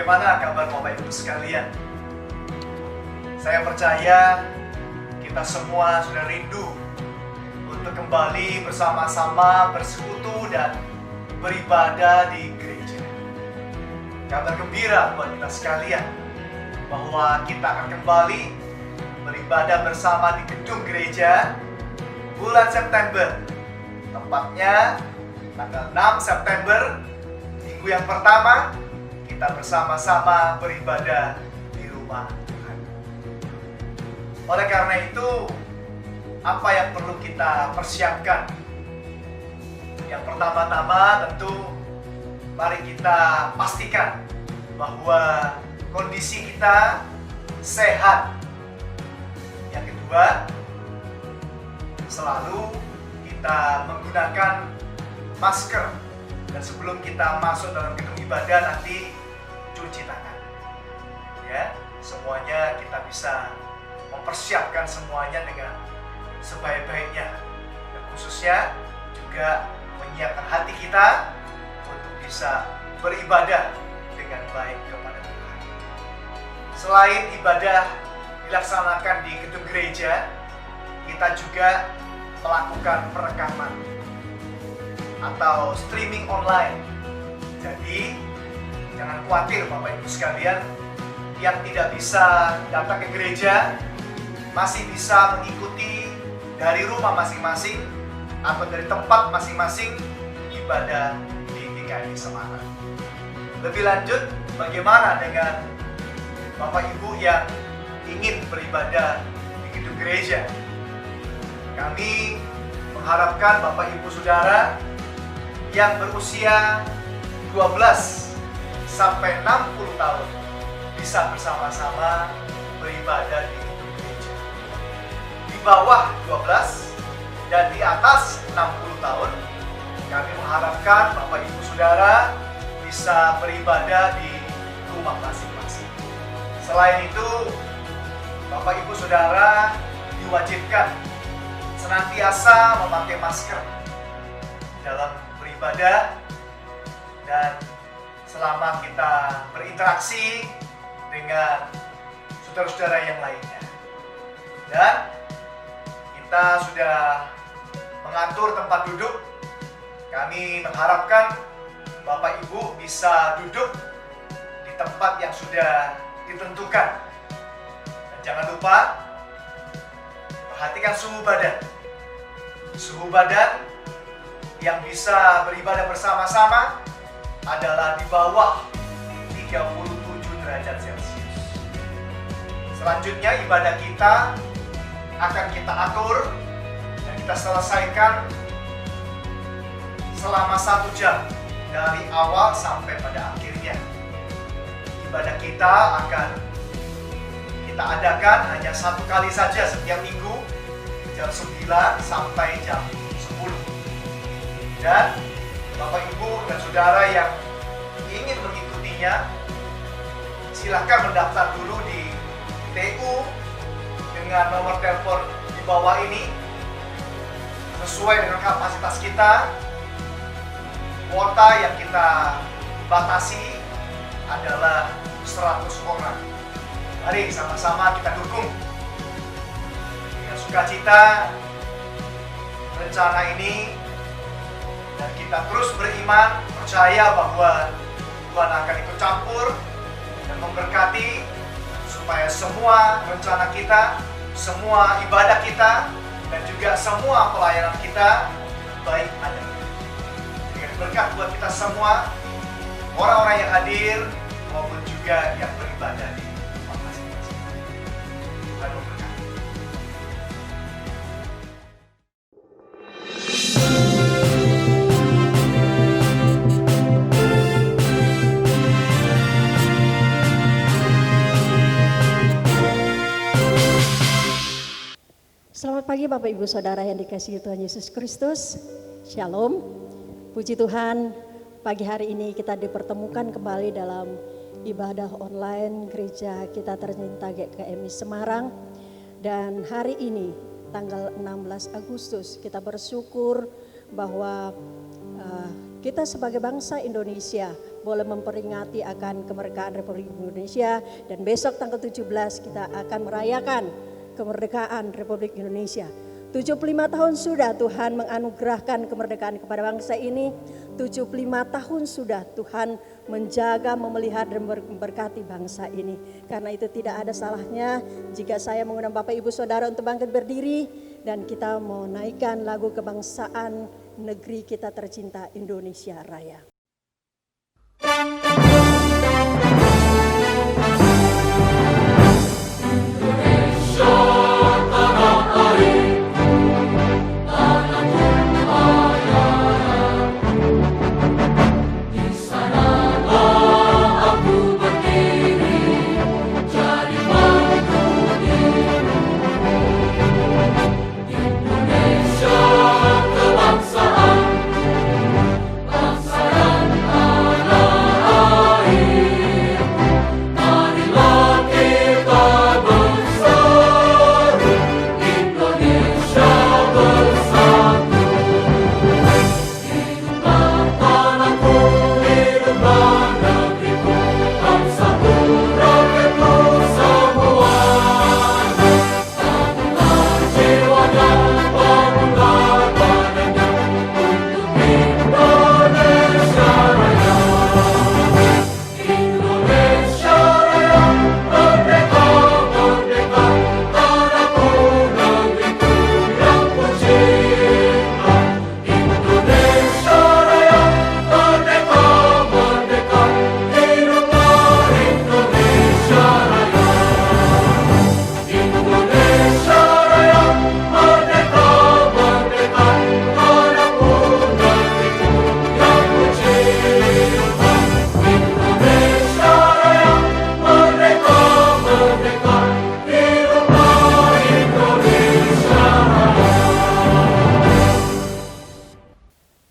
Bagaimana kabar Bapak Ibu sekalian? Saya percaya kita semua sudah rindu untuk kembali bersama-sama bersekutu dan beribadah di gereja. Kabar gembira buat kita sekalian bahwa kita akan kembali beribadah bersama di gedung gereja bulan September. Tepatnya tanggal 6 September, minggu yang pertama, kita bersama-sama beribadah di rumah Tuhan. Oleh karena itu, apa yang perlu kita persiapkan? Yang pertama-tama tentu, mari kita pastikan bahwa kondisi kita sehat. Yang kedua, selalu kita menggunakan masker. Dan sebelum kita masuk dalam gedung ibadah nanti cuci tangan. Ya, semuanya kita bisa mempersiapkan semuanya dengan sebaik-baiknya. Dan khususnya juga menyiapkan hati kita untuk bisa beribadah dengan baik kepada Tuhan. Selain ibadah dilaksanakan di gedung gereja, kita juga melakukan perekaman atau streaming online. Jadi jangan khawatir Bapak Ibu sekalian yang tidak bisa datang ke gereja, masih bisa mengikuti dari rumah masing-masing atau dari tempat masing-masing ibadah di GKI Semarang. Lebih lanjut, bagaimana dengan Bapak Ibu yang ingin beribadah di gedung gereja? Kami mengharapkan Bapak Ibu Saudara yang berusia 12 sampai 60 tahun bisa bersama-sama beribadah di gedung gereja. Di bawah 12 dan di atas 60 tahun, kami mengharapkan Bapak Ibu Saudara bisa beribadah di rumah masing-masing. Selain itu, Bapak Ibu Saudara diwajibkan senantiasa memakai masker dalam beribadah dan selama kita berinteraksi dengan saudara-saudara yang lainnya. Dan kita sudah mengatur tempat duduk. Kami mengharapkan Bapak Ibu bisa duduk di tempat yang sudah ditentukan. Dan jangan lupa perhatikan suhu badan. Suhu badan yang bisa beribadah bersama-sama adalah di bawah 37 derajat Celcius. Selanjutnya ibadah kita akan kita atur dan kita selesaikan selama 1 jam dari awal sampai pada akhirnya. Ibadah kita akan kita adakan hanya 1 kali saja setiap minggu, jam 9 sampai jam 10. Dan Bapak Ibu dan Saudara yang ingin mengikutinya, silakan mendaftar dulu di TU dengan nomor telepon di bawah ini. Sesuai dengan kapasitas kita, kuota yang kita batasi adalah 100 orang. Mari sama-sama kita dukung dengan sukacita rencana ini. Dan kita terus beriman, percaya bahwa Tuhan akan ikut campur dan memberkati supaya semua rencana kita, semua ibadah kita, dan juga semua pelayanan kita baik adanya. Dengan berkat buat kita semua, orang-orang yang hadir maupun juga yang beribadah di rumah masing-masing. Tuhan memberkati. Selamat pagi Bapak Ibu Saudara yang dikasihi Tuhan Yesus Kristus. Shalom. Puji Tuhan, pagi hari ini kita dipertemukan kembali dalam ibadah online gereja kita tercinta GKMI Semarang. Dan hari ini tanggal 16 Agustus kita bersyukur bahwa kita sebagai bangsa Indonesia boleh memperingati akan kemerdekaan Republik Indonesia, dan besok tanggal 17 kita akan merayakan kemerdekaan Republik Indonesia. 75 tahun sudah Tuhan menganugerahkan kemerdekaan kepada bangsa ini. 75 tahun sudah Tuhan menjaga, memelihara dan memberkati bangsa ini. Karena itu tidak ada salahnya jika saya mengundang Bapak Ibu Saudara untuk bangkit berdiri dan kita mau naikkan lagu kebangsaan negeri kita tercinta Indonesia Raya.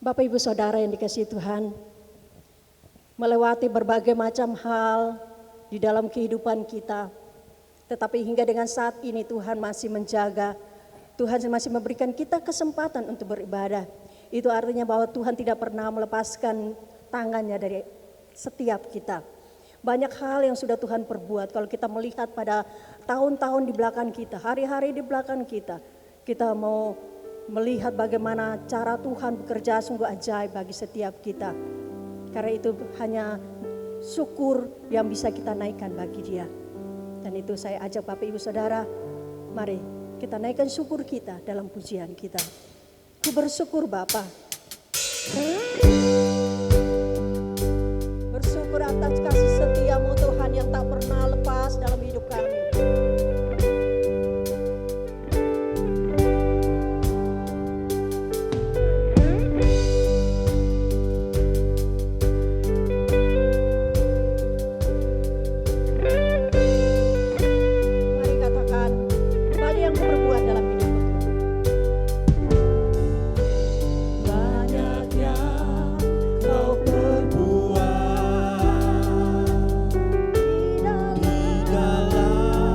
Bapak Ibu Saudara yang dikasihi Tuhan, melewati berbagai macam hal di dalam kehidupan kita, tetapi hingga dengan saat ini Tuhan masih menjaga, Tuhan masih memberikan kita kesempatan untuk beribadah. Itu artinya bahwa Tuhan tidak pernah melepaskan tangannya dari setiap kita. Banyak hal yang sudah Tuhan perbuat. Kalau kita melihat pada tahun-tahun di belakang kita, hari-hari di belakang kita, kita mau melihat bagaimana cara Tuhan bekerja sungguh ajaib bagi setiap kita. Karena itu hanya syukur yang bisa kita naikkan bagi Dia. Dan itu saya ajak Bapak Ibu Saudara, mari kita naikkan syukur kita dalam pujian kita. Ku bersyukur Bapa. Bersyukur atas kasih setia-Mu Tuhan yang tak pernah lepas dalam hidup kami. Dalam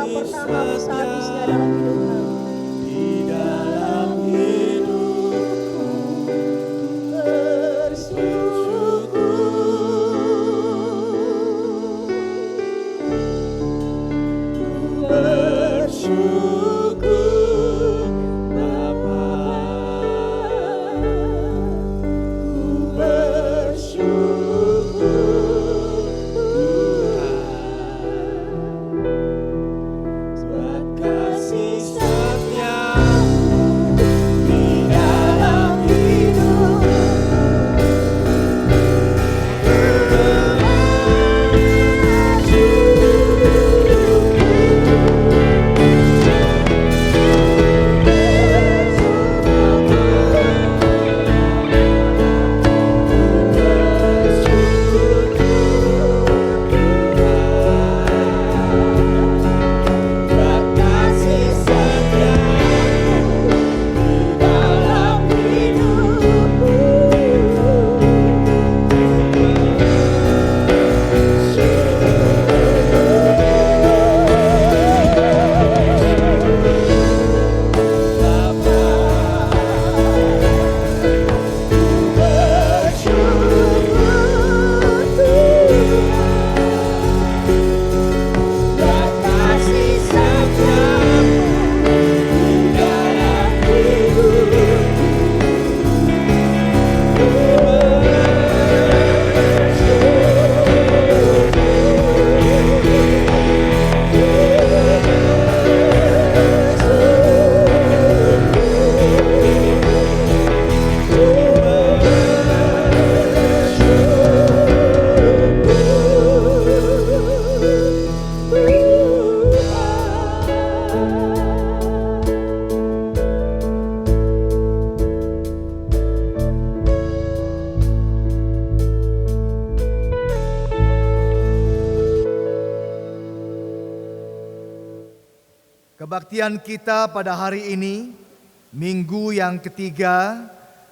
tak pernah habis-habisnya dalam hidup kami. Di dalam hidupku bersyukur Bapa, ku bersyukur Tuhan buat kasih setia-Mu di dalam hidupku. Buat kasih setia-Mu di dalam hidupku. Buat kasih setia-Mu di dalam hidupku. Kebaktian kita pada hari ini, minggu yang ketiga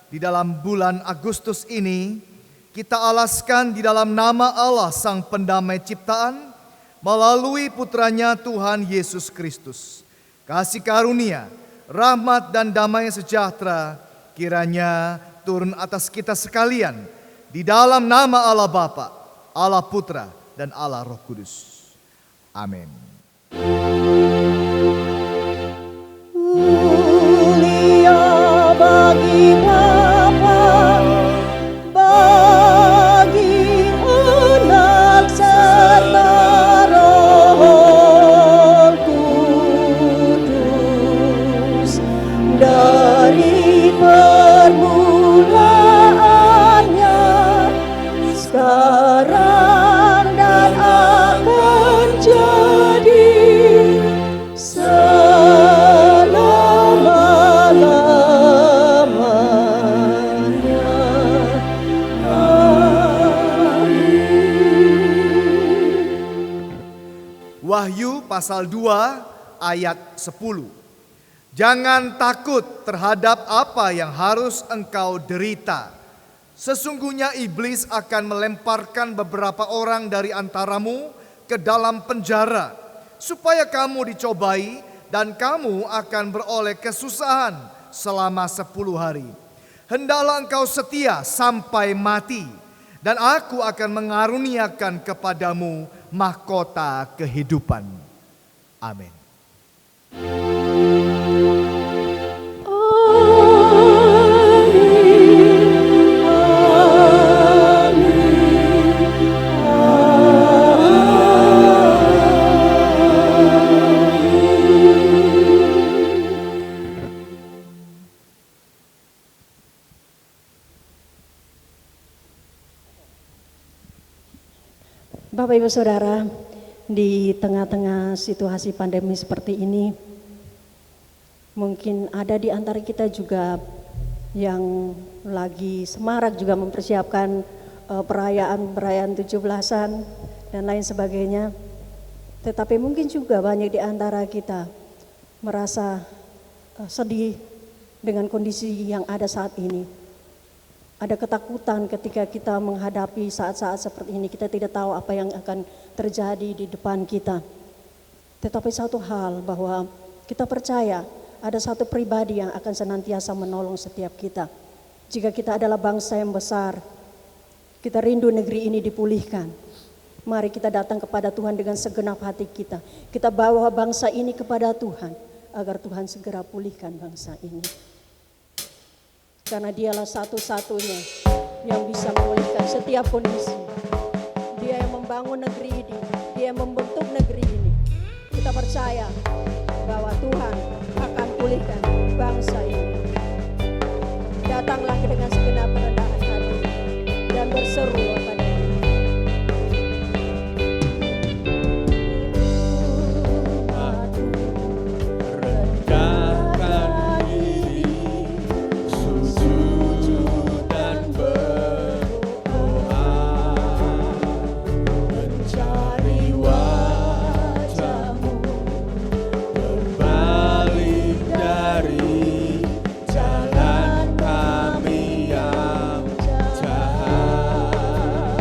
di dalam bulan Agustus ini, kita alaskan di dalam nama Allah Sang Pendamai Ciptaan melalui putranya Tuhan Yesus Kristus. Kasih karunia, rahmat dan damai sejahtera kiranya turun atas kita sekalian di dalam nama Allah Bapa, Allah Putra dan Allah Roh Kudus. Amin. Mulia bagi Bapa, bagi Anak serta Roh Kudus, dari permulaannya, sekarang dan akan jadi selama-lamanya. Amin. Wahyu pasal 2 ayat 10. Jangan takut terhadap apa yang harus engkau derita. Sesungguhnya iblis akan melemparkan beberapa orang dari antaramu ke dalam penjara, supaya kamu dicobai dan kamu akan beroleh kesusahan selama 10 hari. Hendaklah engkau setia sampai mati, dan aku akan mengaruniakan kepadamu mahkota kehidupan. Amin. Bapak Ibu Saudara, di tengah-tengah situasi pandemi seperti ini, mungkin ada di antara kita juga yang lagi semarak juga mempersiapkan perayaan 17-an dan lain sebagainya. Tetapi mungkin juga banyak di antara kita merasa sedih dengan kondisi yang ada saat ini. Ada ketakutan ketika kita menghadapi saat-saat seperti ini. Kita tidak tahu apa yang akan terjadi di depan kita. Tetapi satu hal bahwa kita percaya ada satu pribadi yang akan senantiasa menolong setiap kita. Jika kita adalah bangsa yang besar, kita rindu negeri ini dipulihkan. Mari kita datang kepada Tuhan dengan segenap hati kita. Kita bawa bangsa ini kepada Tuhan, agar Tuhan segera pulihkan bangsa ini. Karena Dialah satu-satunya yang bisa memulihkan setiap kondisi. Dia yang membangun negeri ini, Dia yang membentuk negeri ini. Kita percaya bahwa Tuhan akan pulihkan bangsa ini. Datanglah dengan segenap kerendahan hati dan berseru kepada Dia. Rendahkan diri, sujud dan berdoa, mencari wajah-Mu, berbalik dari jalan kami yang jahat.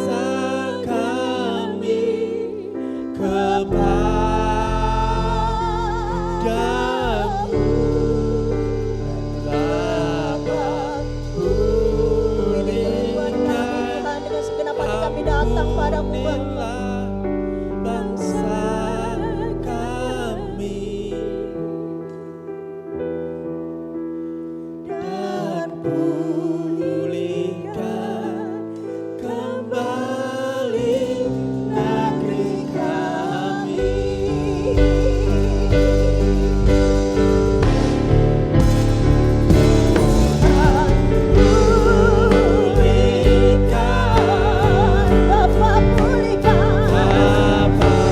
bangsa kami kepadamu. Bapa pulihkan Tuhan, dengan segenap hati kami datang padamu Bapa. bangsa kami dan pulihkan kembali negeri kami. Pulihkan, Bapa pulihkan. Bapa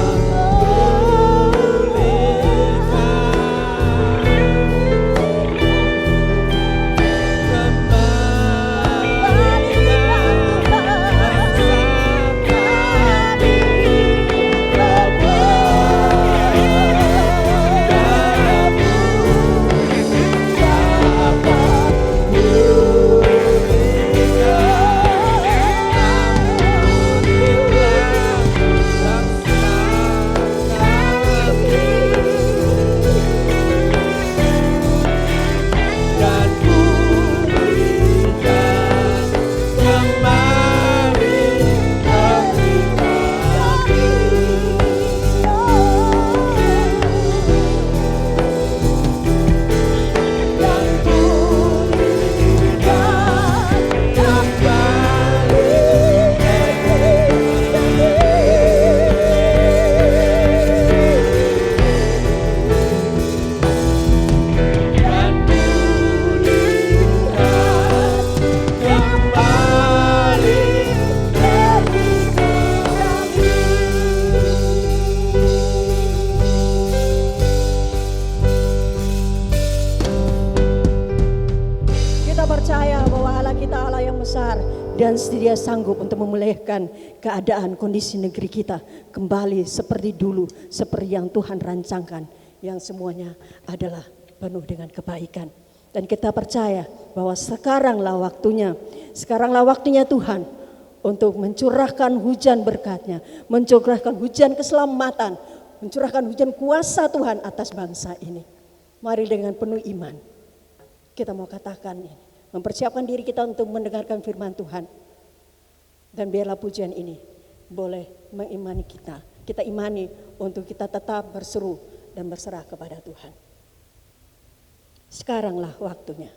dan Dia sanggup untuk memulihkan keadaan kondisi negeri kita kembali seperti dulu, seperti yang Tuhan rancangkan, yang semuanya adalah penuh dengan kebaikan. Dan kita percaya bahwa sekaranglah waktunya Tuhan untuk mencurahkan hujan berkat-Nya, mencurahkan hujan keselamatan, mencurahkan hujan kuasa Tuhan atas bangsa ini. Mari dengan penuh iman kita mau katakan ini, mempersiapkan diri kita untuk mendengarkan firman Tuhan. Dan biarlah pujian ini boleh mengimani kita. Kita imani untuk kita tetap berseru dan berserah kepada Tuhan. Sekaranglah waktunya.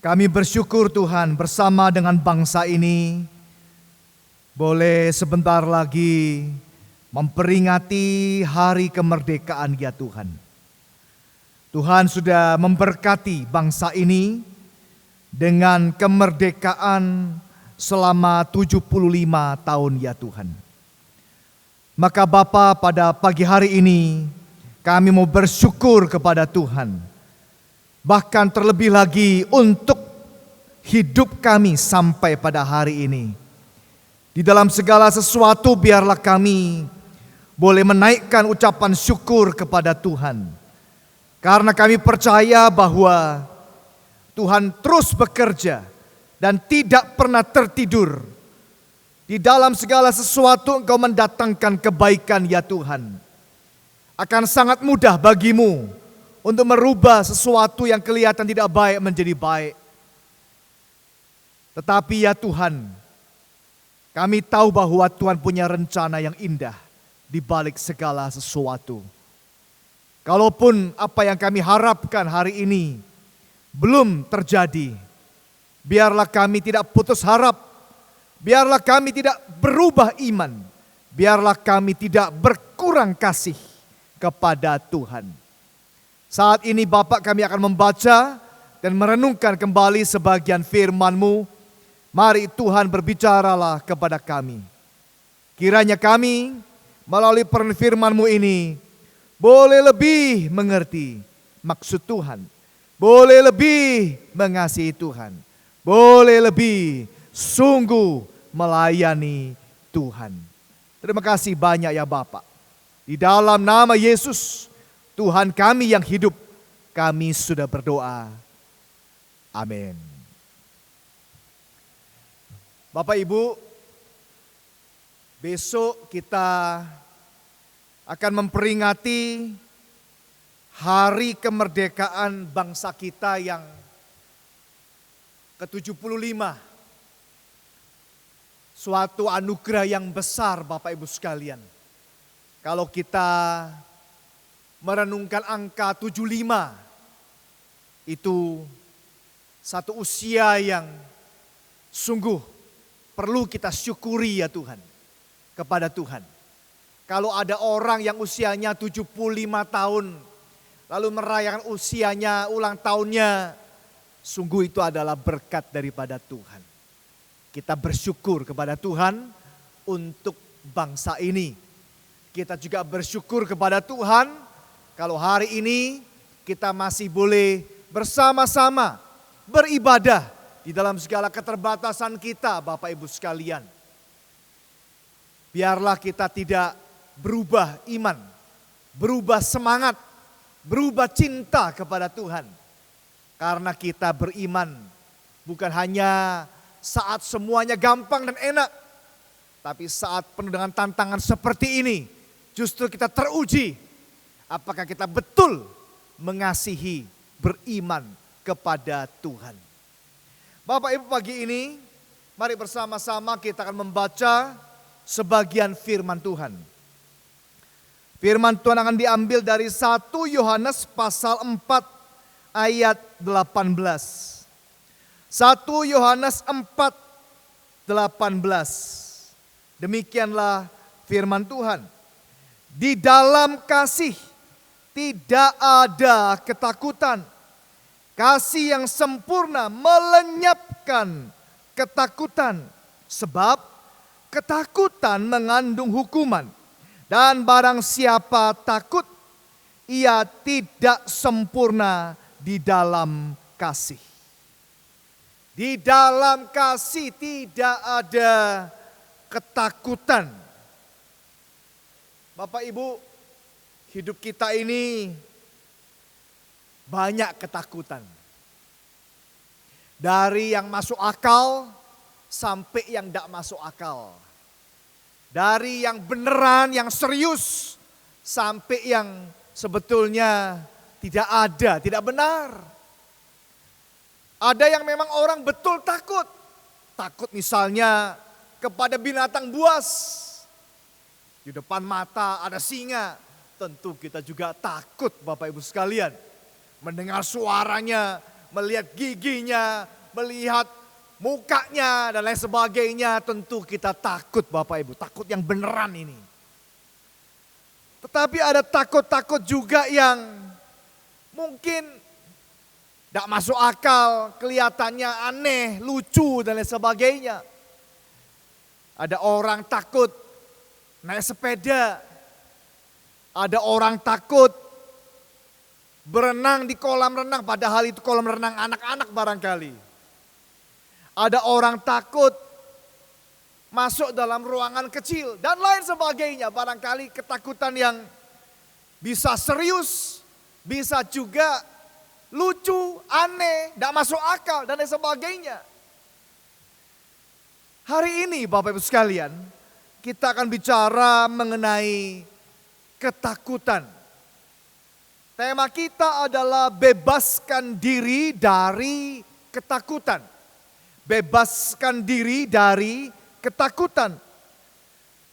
Kami bersyukur Tuhan bersama dengan bangsa ini boleh sebentar lagi memperingati hari kemerdekaan ya Tuhan. Tuhan sudah memberkati bangsa ini dengan kemerdekaan selama 75 tahun ya Tuhan. Maka Bapa, pada pagi hari ini kami mau bersyukur kepada Tuhan. Bahkan terlebih lagi untuk hidup kami sampai pada hari ini. Di dalam segala sesuatu biarlah kami boleh menaikkan ucapan syukur kepada Tuhan. Karena kami percaya bahwa Tuhan terus bekerja dan tidak pernah tertidur. Di dalam segala sesuatu Engkau mendatangkan kebaikan ya Tuhan. Akan sangat mudah bagimu untuk merubah sesuatu yang kelihatan tidak baik menjadi baik. Tetapi ya Tuhan, kami tahu bahwa Tuhan punya rencana yang indah di balik segala sesuatu. Kalaupun apa yang kami harapkan hari ini belum terjadi, biarlah kami tidak putus harap, biarlah kami tidak berubah iman, biarlah kami tidak berkurang kasih kepada Tuhan. Saat ini Bapak, kami akan membaca dan merenungkan kembali sebagian firman-Mu. Mari Tuhan berbicaralah kepada kami. Kiranya kami melalui firman-Mu ini boleh lebih mengerti maksud Tuhan. Boleh lebih mengasihi Tuhan. Boleh lebih sungguh melayani Tuhan. Terima kasih banyak ya Bapak. Di dalam nama Yesus, Tuhan kami yang hidup, kami sudah berdoa. Amin. Bapak Ibu, besok kita akan memperingati hari kemerdekaan bangsa kita yang ke-75. Suatu anugerah yang besar Bapak Ibu sekalian. Kalau kita merenungkan angka 75, itu satu usia yang sungguh perlu kita syukuri ya Tuhan, kepada Tuhan. Kalau ada orang yang usianya 75 tahun, lalu merayakan usianya, ulang tahunnya, sungguh itu adalah berkat daripada Tuhan. Kita bersyukur kepada Tuhan untuk bangsa ini. Kita juga bersyukur kepada Tuhan kalau hari ini kita masih boleh bersama-sama beribadah di dalam segala keterbatasan kita Bapak Ibu sekalian. Biarlah kita tidak berubah iman, berubah semangat, berubah cinta kepada Tuhan. Karena kita beriman bukan hanya saat semuanya gampang dan enak, tapi saat penuh dengan tantangan seperti ini justru kita teruji. Apakah kita betul mengasihi, beriman kepada Tuhan. Bapak Ibu, pagi ini mari bersama-sama kita akan membaca sebagian firman Tuhan. Firman Tuhan akan diambil dari 1 Yohanes pasal 4 ayat 18. 1 Yohanes 4, 18. Demikianlah firman Tuhan. Di dalam kasih tidak ada ketakutan. Kasih yang sempurna melenyapkan ketakutan. Sebab ketakutan mengandung hukuman. Dan barang siapa takut, ia tidak sempurna di dalam kasih. Di dalam kasih tidak ada ketakutan. Bapak Ibu, hidup kita ini banyak ketakutan. Dari yang masuk akal sampai yang tidak masuk akal. Dari yang beneran, yang serius, sampai yang sebetulnya tidak ada, tidak benar. Ada yang memang orang betul takut. Takut misalnya kepada binatang buas. Di depan mata ada singa. Tentu kita juga takut Bapak Ibu sekalian. Mendengar suaranya, melihat giginya, melihat mukanya dan lain sebagainya, tentu kita takut Bapak Ibu, takut yang beneran ini. Tetapi ada takut-takut juga yang mungkin tidak masuk akal, kelihatannya aneh, lucu dan lain sebagainya. Ada orang takut naik sepeda, ada orang takut berenang di kolam renang, padahal itu kolam renang anak-anak barangkali. Ada orang takut masuk dalam ruangan kecil dan lain sebagainya. Barangkali ketakutan yang bisa serius, bisa juga lucu, aneh, tidak masuk akal dan lain sebagainya. Hari ini Bapak Ibu sekalian, kita akan bicara mengenai ketakutan. Tema kita adalah bebaskan diri dari ketakutan. Bebaskan diri dari ketakutan.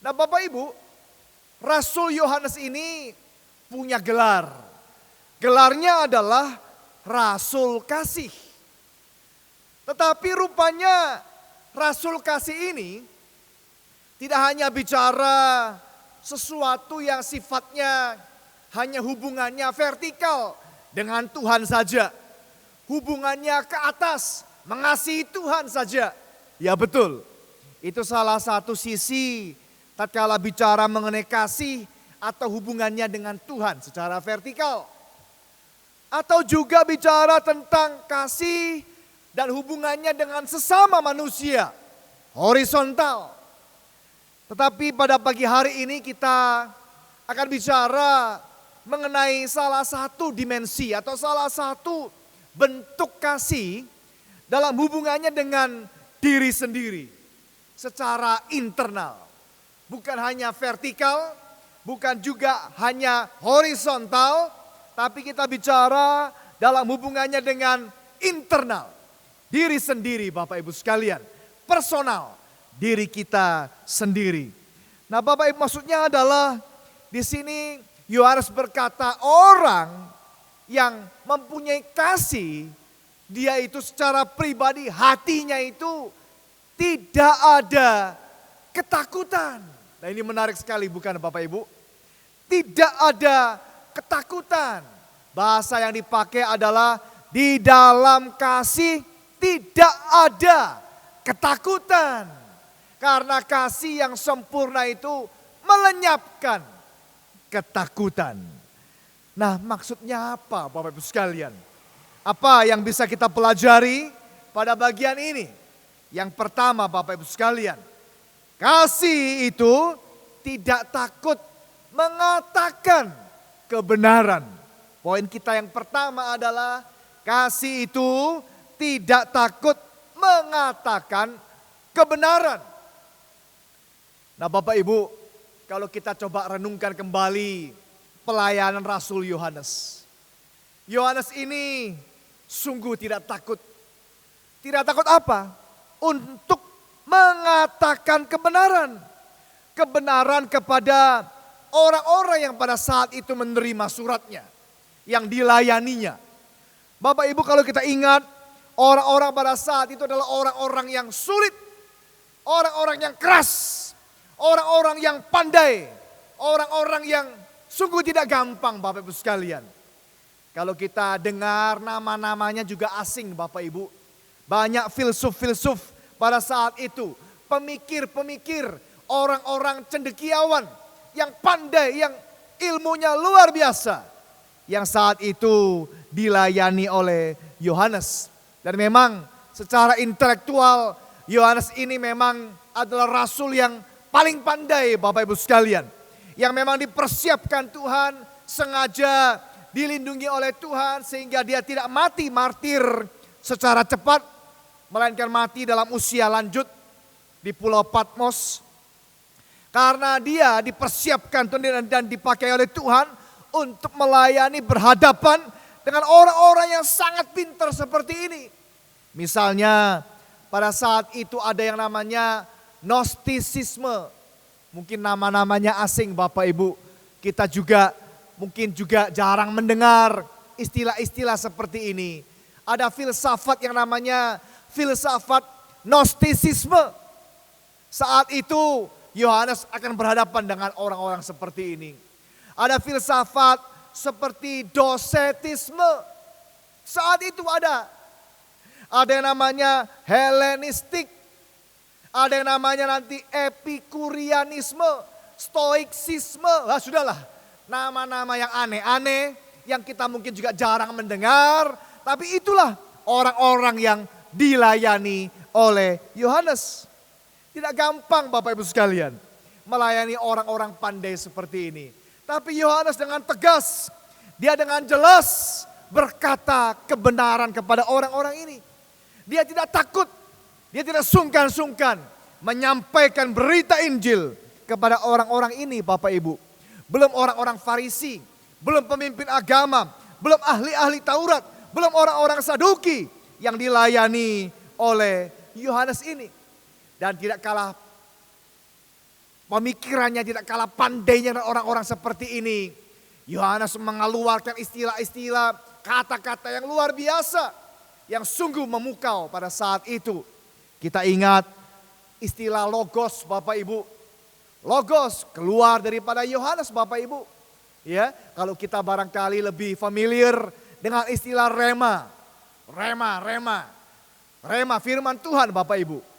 Nah Bapak Ibu, Rasul Yohanes ini punya gelar. Gelarnya adalah Rasul Kasih. Tetapi rupanya Rasul Kasih ini tidak hanya bicara sesuatu yang sifatnya hanya hubungannya vertikal dengan Tuhan saja. Hubungannya ke atas, mengasihi Tuhan saja. Ya betul, itu salah satu sisi tatkala bicara mengenai kasih atau hubungannya dengan Tuhan secara vertikal. Atau juga bicara tentang kasih dan hubungannya dengan sesama manusia, horizontal. Tetapi pada pagi hari ini kita akan bicara mengenai salah satu dimensi atau salah satu bentuk kasih dalam hubungannya dengan diri sendiri secara internal. Bukan hanya vertikal, bukan juga hanya horizontal, tapi kita bicara dalam hubungannya dengan internal. Diri sendiri Bapak Ibu sekalian, personal, diri kita sendiri. Nah Bapak Ibu maksudnya adalah di sini Yohanes berkata orang yang mempunyai kasih, dia itu secara pribadi hatinya itu tidak ada ketakutan. Nah ini menarik sekali bukan Bapak Ibu? Tidak ada ketakutan. Bahasa yang dipakai adalah di dalam kasih tidak ada ketakutan. Karena kasih yang sempurna itu melenyapkan ketakutan. Nah maksudnya apa Bapak Ibu sekalian? Apa yang bisa kita pelajari pada bagian ini? Yang pertama Bapak Ibu sekalian, kasih itu tidak takut mengatakan kebenaran. Poin kita yang pertama adalah kasih itu tidak takut mengatakan kebenaran. Nah Bapak Ibu, kalau kita coba renungkan kembali pelayanan Rasul Yohanes. Yohanes ini sungguh tidak takut. Tidak takut apa? Untuk mengatakan kebenaran. Kebenaran kepada orang-orang yang pada saat itu menerima suratnya. Yang dilayaninya. Bapak Ibu kalau kita ingat, orang-orang pada saat itu adalah orang-orang yang sulit. Orang-orang yang keras. Orang-orang yang pandai, orang-orang yang sungguh tidak gampang Bapak Ibu sekalian. Kalau kita dengar nama-namanya juga asing Bapak Ibu. Banyak filsuf-filsuf pada saat itu, pemikir-pemikir, orang-orang cendekiawan yang pandai, yang ilmunya luar biasa. Yang saat itu dilayani oleh Yohanes. Dan memang secara intelektual Yohanes ini memang adalah rasul yang paling pandai Bapak Ibu sekalian. Yang memang dipersiapkan Tuhan, sengaja dilindungi oleh Tuhan sehingga dia tidak mati martir secara cepat. Melainkan mati dalam usia lanjut di Pulau Patmos. Karena dia dipersiapkan dan dipakai oleh Tuhan untuk melayani berhadapan dengan orang-orang yang sangat pintar seperti ini. Misalnya pada saat itu ada yang namanya Gnostisisme, mungkin nama-namanya asing Bapak Ibu. Kita juga mungkin juga jarang mendengar istilah-istilah seperti ini. Ada filsafat yang namanya filsafat Gnostisisme. Saat itu Yohanes akan berhadapan dengan orang-orang seperti ini. Ada filsafat seperti Docetisme. Saat itu ada. Ada yang namanya Helenistik. Ada yang namanya nanti Epikurianisme, Stoiksisme. Sudahlah, nama-nama yang aneh-aneh yang kita mungkin juga jarang mendengar. Tapi itulah orang-orang yang dilayani oleh Yohanes. Tidak gampang Bapak Ibu sekalian melayani orang-orang pandai seperti ini. Tapi Yohanes dengan tegas, dia dengan jelas berkata kebenaran kepada orang-orang ini. Dia tidak takut, dia tidak sungkan-sungkan menyampaikan berita Injil kepada orang-orang ini Bapak Ibu. Belum orang-orang Farisi, belum pemimpin agama, belum ahli-ahli Taurat, belum orang-orang Saduki yang dilayani oleh Yohanes ini. Dan tidak kalah pemikirannya, tidak kalah pandainya orang-orang seperti ini. Yohanes mengeluarkan istilah-istilah, kata-kata yang luar biasa, yang sungguh memukau pada saat itu. Kita ingat istilah logos Bapak Ibu. Logos keluar daripada Yohanes Bapak Ibu. Ya, kalau kita barangkali lebih familiar dengan istilah rema. Rema firman Tuhan Bapak Ibu.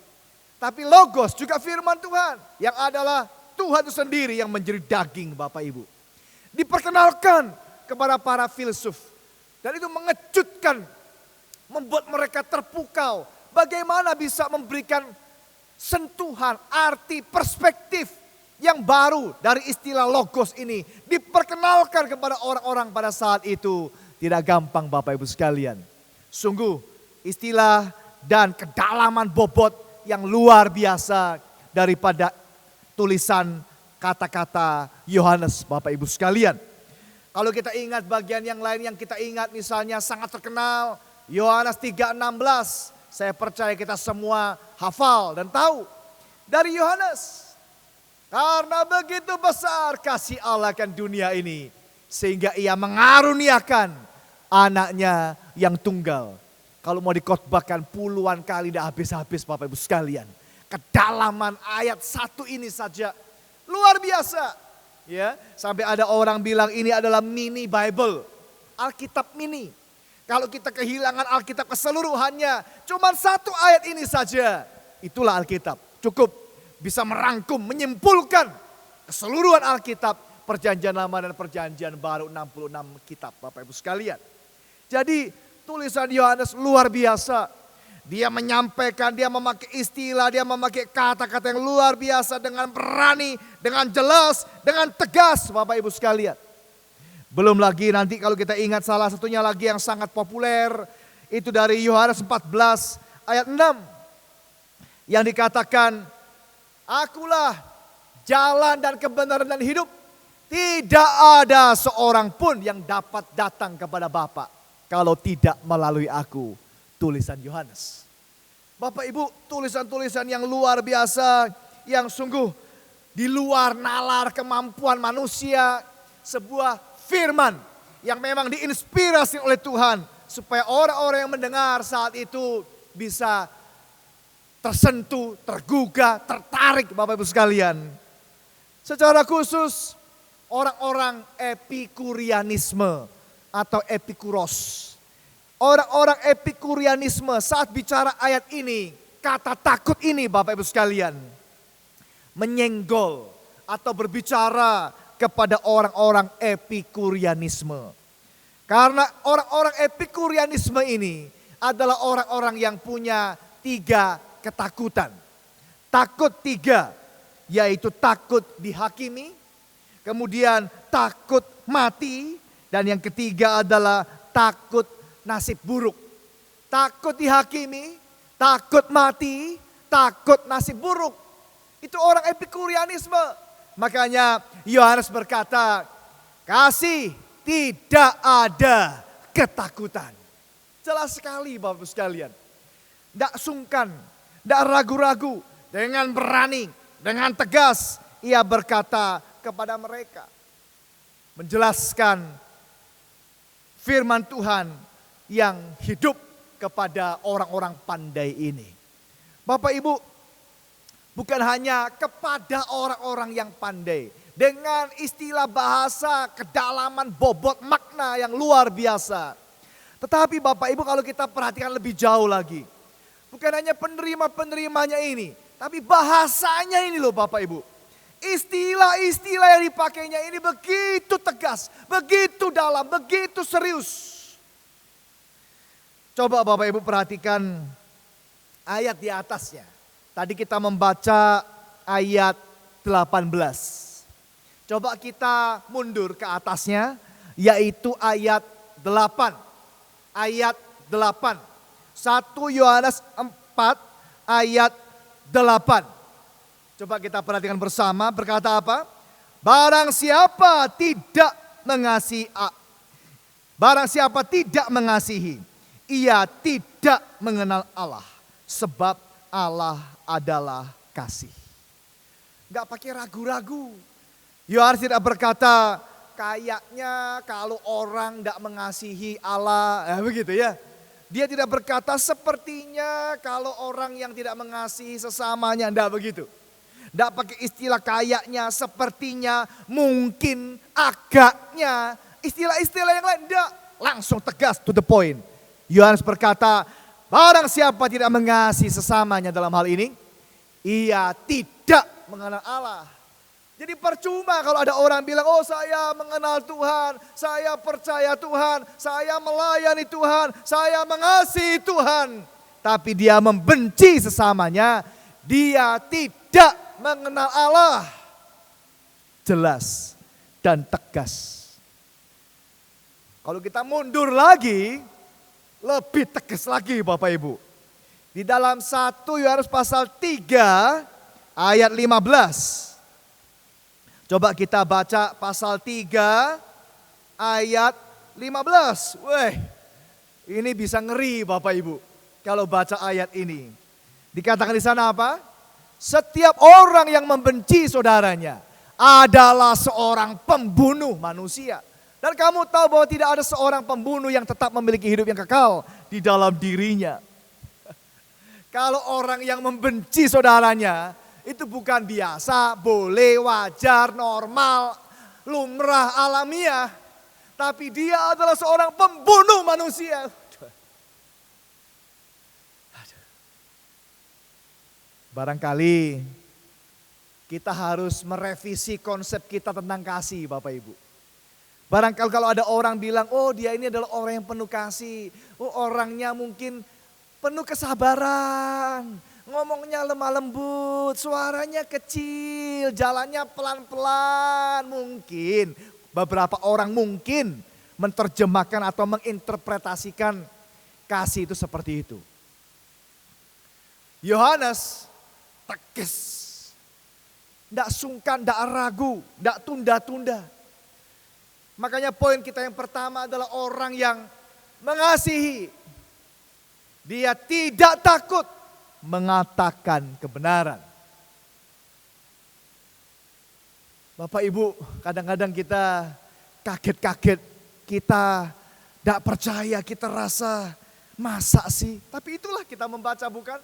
Tapi logos juga firman Tuhan yang adalah Tuhan itu sendiri yang menjadi daging Bapak Ibu. Diperkenalkan kepada para filsuf. Dan itu mengejutkan, membuat mereka terpukau. Bagaimana bisa memberikan sentuhan, arti, perspektif yang baru dari istilah logos ini. Diperkenalkan kepada orang-orang pada saat itu. Tidak gampang Bapak Ibu sekalian. Sungguh istilah dan kedalaman bobot yang luar biasa daripada tulisan kata-kata Yohanes Bapak Ibu sekalian. Kalau kita ingat bagian yang lain yang kita ingat misalnya sangat terkenal Yohanes 3:16. Saya percaya kita semua hafal dan tahu dari Yohanes. Karena begitu besar kasih Allah akan dunia ini sehingga ia mengaruniakan anaknya yang tunggal. Kalau mau dikhotbahkan puluhan kali tidak habis-habis Bapak Ibu sekalian. Kedalaman ayat 1 ini saja luar biasa. Ya, sampai ada orang bilang ini adalah mini Bible. Alkitab mini. Kalau kita kehilangan Alkitab keseluruhannya, cuma 1 ayat ini saja. Itulah Alkitab. Cukup bisa merangkum, menyimpulkan keseluruhan Alkitab. Perjanjian Lama dan Perjanjian Baru 66 kitab Bapak Ibu sekalian. Jadi tulisan Yohanes luar biasa. Dia menyampaikan, dia memakai istilah, dia memakai kata-kata yang luar biasa dengan berani, dengan jelas, dengan tegas Bapak Ibu sekalian. Belum lagi nanti kalau kita ingat salah satunya lagi yang sangat populer. Itu dari Yohanes 14 ayat 6. Yang dikatakan, akulah jalan dan kebenaran dan hidup. Tidak ada seorang pun yang dapat datang kepada Bapa kalau tidak melalui aku, tulisan Yohanes. Bapak Ibu, tulisan-tulisan yang luar biasa, yang sungguh di luar nalar kemampuan manusia. Sebuah firman yang memang diinspirasi oleh Tuhan. Supaya orang-orang yang mendengar saat itu bisa tersentuh, tergugah, tertarik Bapak Ibu sekalian. Secara khusus orang-orang Epikurianisme atau Epikuros. Orang-orang Epikurianisme saat bicara ayat ini, kata takut ini Bapak Ibu sekalian, menyenggol atau berbicara kepada orang-orang Epikurianisme. Karena orang-orang Epikurianisme ini adalah orang-orang yang punya 3 ketakutan. Takut 3, yaitu takut dihakimi, kemudian takut mati, dan yang ketiga adalah takut nasib buruk. Takut dihakimi, takut mati, takut nasib buruk. Itu orang Epikurianisme. Makanya Yohanes berkata, kasih tidak ada ketakutan. Jelas sekali Bapak Ibu sekalian. Tidak sungkan, tidak ragu-ragu. Dengan berani, dengan tegas ia berkata kepada mereka. Menjelaskan firman Tuhan yang hidup, kepada orang-orang pandai ini. Bapak Ibu, bukan hanya kepada orang-orang yang pandai. Dengan istilah bahasa, kedalaman, bobot, makna yang luar biasa. Tetapi Bapak Ibu kalau kita perhatikan lebih jauh lagi. Bukan hanya penerima-penerimanya ini. Tapi bahasanya ini loh Bapak Ibu. Istilah-istilah yang dipakainya ini begitu tegas, begitu dalam, begitu serius. Coba Bapak Ibu perhatikan ayat di atasnya. Tadi kita membaca ayat 18. Coba kita mundur ke atasnya, yaitu ayat 8. Ayat 8. 1 Yohanes 4 ayat 8. Coba kita perhatikan bersama, berkata apa? Barang siapa tidak mengasihi, ia tidak mengenal Allah, sebab Allah adalah kasih. Gak pakai ragu-ragu. Yohanes tidak berkata, kayaknya kalau orang gak mengasihi Allah, begitu ya. Dia tidak berkata sepertinya kalau orang yang tidak mengasihi sesamanya, enggak begitu. Enggak pakai istilah kayaknya, sepertinya, mungkin, agaknya. Istilah-istilah yang lain enggak. Langsung tegas to the point. Yohanes berkata, barang siapa tidak mengasihi sesamanya dalam hal ini, ia tidak mengenal Allah. Jadi percuma kalau ada orang bilang, oh saya mengenal Tuhan, saya percaya Tuhan, saya melayani Tuhan, saya mengasihi Tuhan. Tapi dia membenci sesamanya, dia tidak mengenal Allah. Jelas dan tegas. Kalau kita mundur lagi, lebih tegas lagi Bapak Ibu. Di dalam 1 Yohanes pasal 3 ayat 15. Coba kita baca pasal 3 ayat 15. Weh, ini bisa ngeri Bapak Ibu kalau baca ayat ini. Dikatakan di sana apa? Setiap orang yang membenci saudaranya adalah seorang pembunuh manusia. Dan kamu tahu bahwa tidak ada seorang pembunuh yang tetap memiliki hidup yang kekal di dalam dirinya. Kalau orang yang membenci saudaranya, itu bukan biasa, boleh, wajar, normal, lumrah, alamiah. Tapi dia adalah seorang pembunuh manusia. Barangkali kita harus merevisi konsep kita tentang kasih Bapak Ibu. Barangkali kalau ada orang bilang, oh dia ini adalah orang yang penuh kasih. Oh orangnya mungkin penuh kesabaran. Ngomongnya lemah lembut, suaranya kecil, jalannya pelan-pelan. Mungkin beberapa orang mungkin menerjemahkan atau menginterpretasikan kasih itu seperti itu. Yohanes tegas, tidak sungkan, tidak ragu, tidak tunda-tunda. Makanya poin kita yang pertama adalah orang yang mengasihi. Dia tidak takut mengatakan kebenaran. Bapak Ibu, kadang-kadang kita kaget-kaget, kita tidak percaya, kita rasa masa sih. Tapi itulah kita membaca bukan?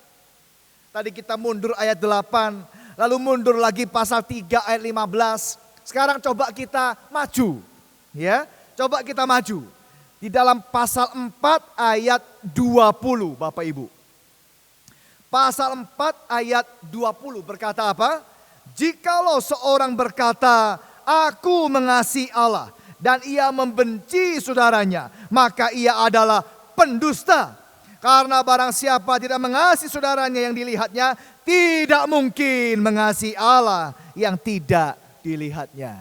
Tadi kita mundur ayat 8, lalu mundur lagi pasal 3 ayat 15. Sekarang coba kita maju. Ya, coba kita maju. Di dalam pasal 4 ayat 20 Bapak Ibu. Pasal 4 ayat 20 berkata apa? Jikalau seorang berkata, aku mengasihi Allah dan ia membenci saudaranya, maka ia adalah pendusta. Karena barang siapa tidak mengasihi saudaranya yang dilihatnya, tidak mungkin mengasihi Allah yang tidak dilihatnya.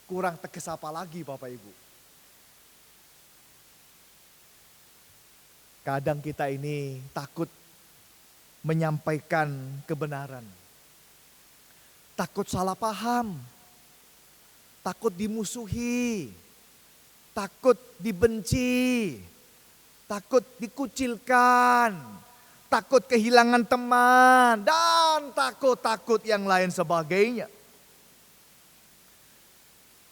Kurang tegas apa lagi Bapak Ibu? Kadang kita ini takut menyampaikan kebenaran. Takut salah paham. Takut dimusuhi. Takut dibenci. Takut dikucilkan. Takut kehilangan teman. Dan takut-takut yang lain sebagainya.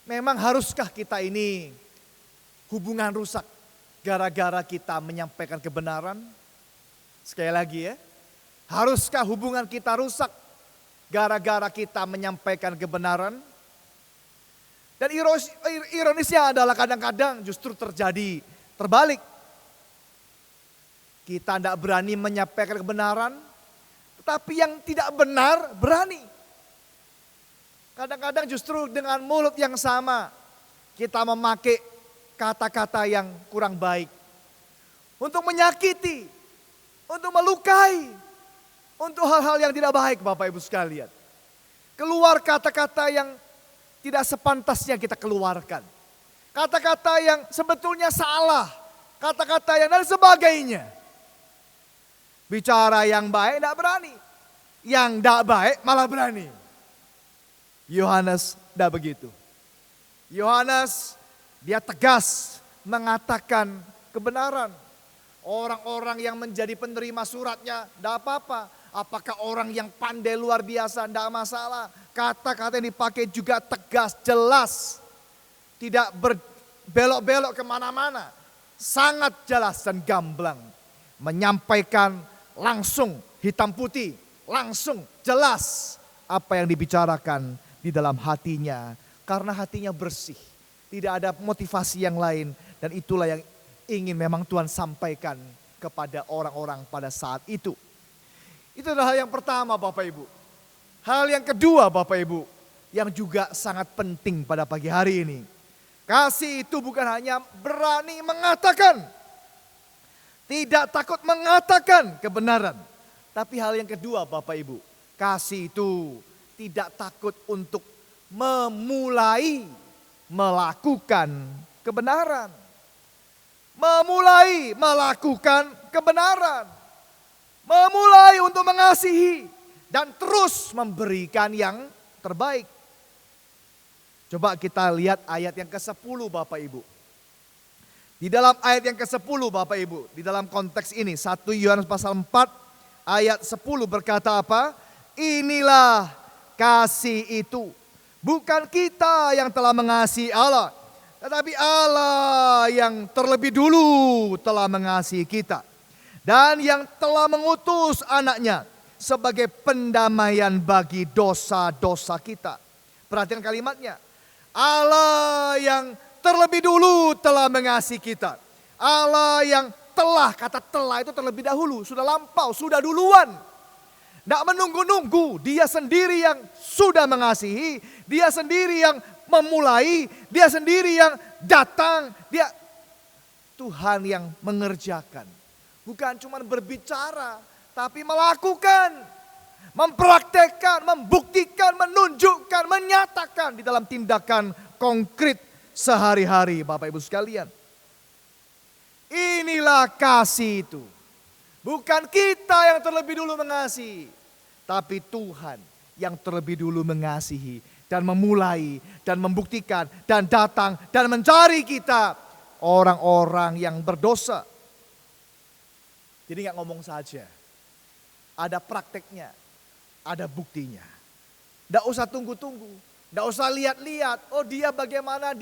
Memang haruskah kita ini hubungan rusak? gara-gara kita menyampaikan kebenaran? Sekali lagi ya, haruskah hubungan kita rusak gara-gara kita menyampaikan kebenaran? Dan ironisnya adalah kadang-kadang justru terjadi terbalik. Kita tidak berani menyampaikan kebenaran, tetapi yang tidak benar berani. Kadang-kadang justru dengan mulut yang sama kita memakai kata-kata yang kurang baik. Untuk menyakiti, untuk melukai, untuk hal-hal yang tidak baik Bapak Ibu sekalian. Keluar kata-kata yang tidak sepantasnya kita keluarkan. Kata-kata yang sebetulnya salah, kata-kata yang dan sebagainya. Bicara yang baik tidak berani, yang tidak baik malah berani. Yohanes tidak begitu. Yohanes dia tegas mengatakan kebenaran. Orang-orang yang menjadi penerima suratnya tidak apa-apa. Apakah orang yang pandai luar biasa tidak masalah. Kata-kata yang dipakai juga tegas, jelas. Tidak berbelok-belok kemana-mana. Sangat jelas dan gamblang. Menyampaikan langsung hitam putih. Langsung jelas apa yang dibicarakan di dalam hatinya. Karena hatinya bersih. Tidak ada motivasi yang lain. Dan itulah yang ingin memang Tuhan sampaikan kepada orang-orang pada saat itu. Itu adalah hal yang pertama Bapak Ibu. Hal yang kedua Bapak Ibu, yang juga sangat penting pada pagi hari ini. Kasih itu bukan hanya berani mengatakan, tidak takut mengatakan kebenaran. Tapi hal yang kedua Bapak Ibu, kasih itu tidak takut untuk memulai melakukan kebenaran. Memulai melakukan kebenaran. Memulai untuk mengasihi dan terus memberikan yang terbaik. Coba kita lihat ayat yang ke-10 Bapak Ibu. Di dalam ayat yang ke-10 Bapak Ibu, di dalam konteks ini 1 Yohanes pasal 4 ayat 10 berkata apa? Inilah kasih itu. Bukan kita yang telah mengasihi Allah, tetapi Allah yang terlebih dulu telah mengasihi kita. Dan yang telah mengutus anaknya sebagai pendamaian bagi dosa-dosa kita. Perhatikan kalimatnya. Allah yang terlebih dulu telah mengasihi kita. Allah yang telah, kata telah itu terlebih dahulu. Sudah lampau, sudah duluan. Tidak menunggu-nunggu, dia sendiri yang sudah mengasihi. Dia sendiri yang memulai, dia sendiri yang datang. Dia Tuhan yang mengerjakan. Bukan cuma berbicara, tapi melakukan, mempraktekkan, membuktikan, menunjukkan, menyatakan di dalam tindakan konkret sehari-hari Bapak Ibu sekalian. Inilah kasih itu. Bukan kita yang terlebih dulu mengasihi, tapi Tuhan yang terlebih dulu mengasihi dan memulai dan membuktikan dan datang dan mencari kita orang-orang yang berdosa. Jadi nggak ngomong saja, ada prakteknya, ada buktinya. Nggak usah tunggu-tunggu, nggak usah lihat-lihat. Oh dia bagaimana,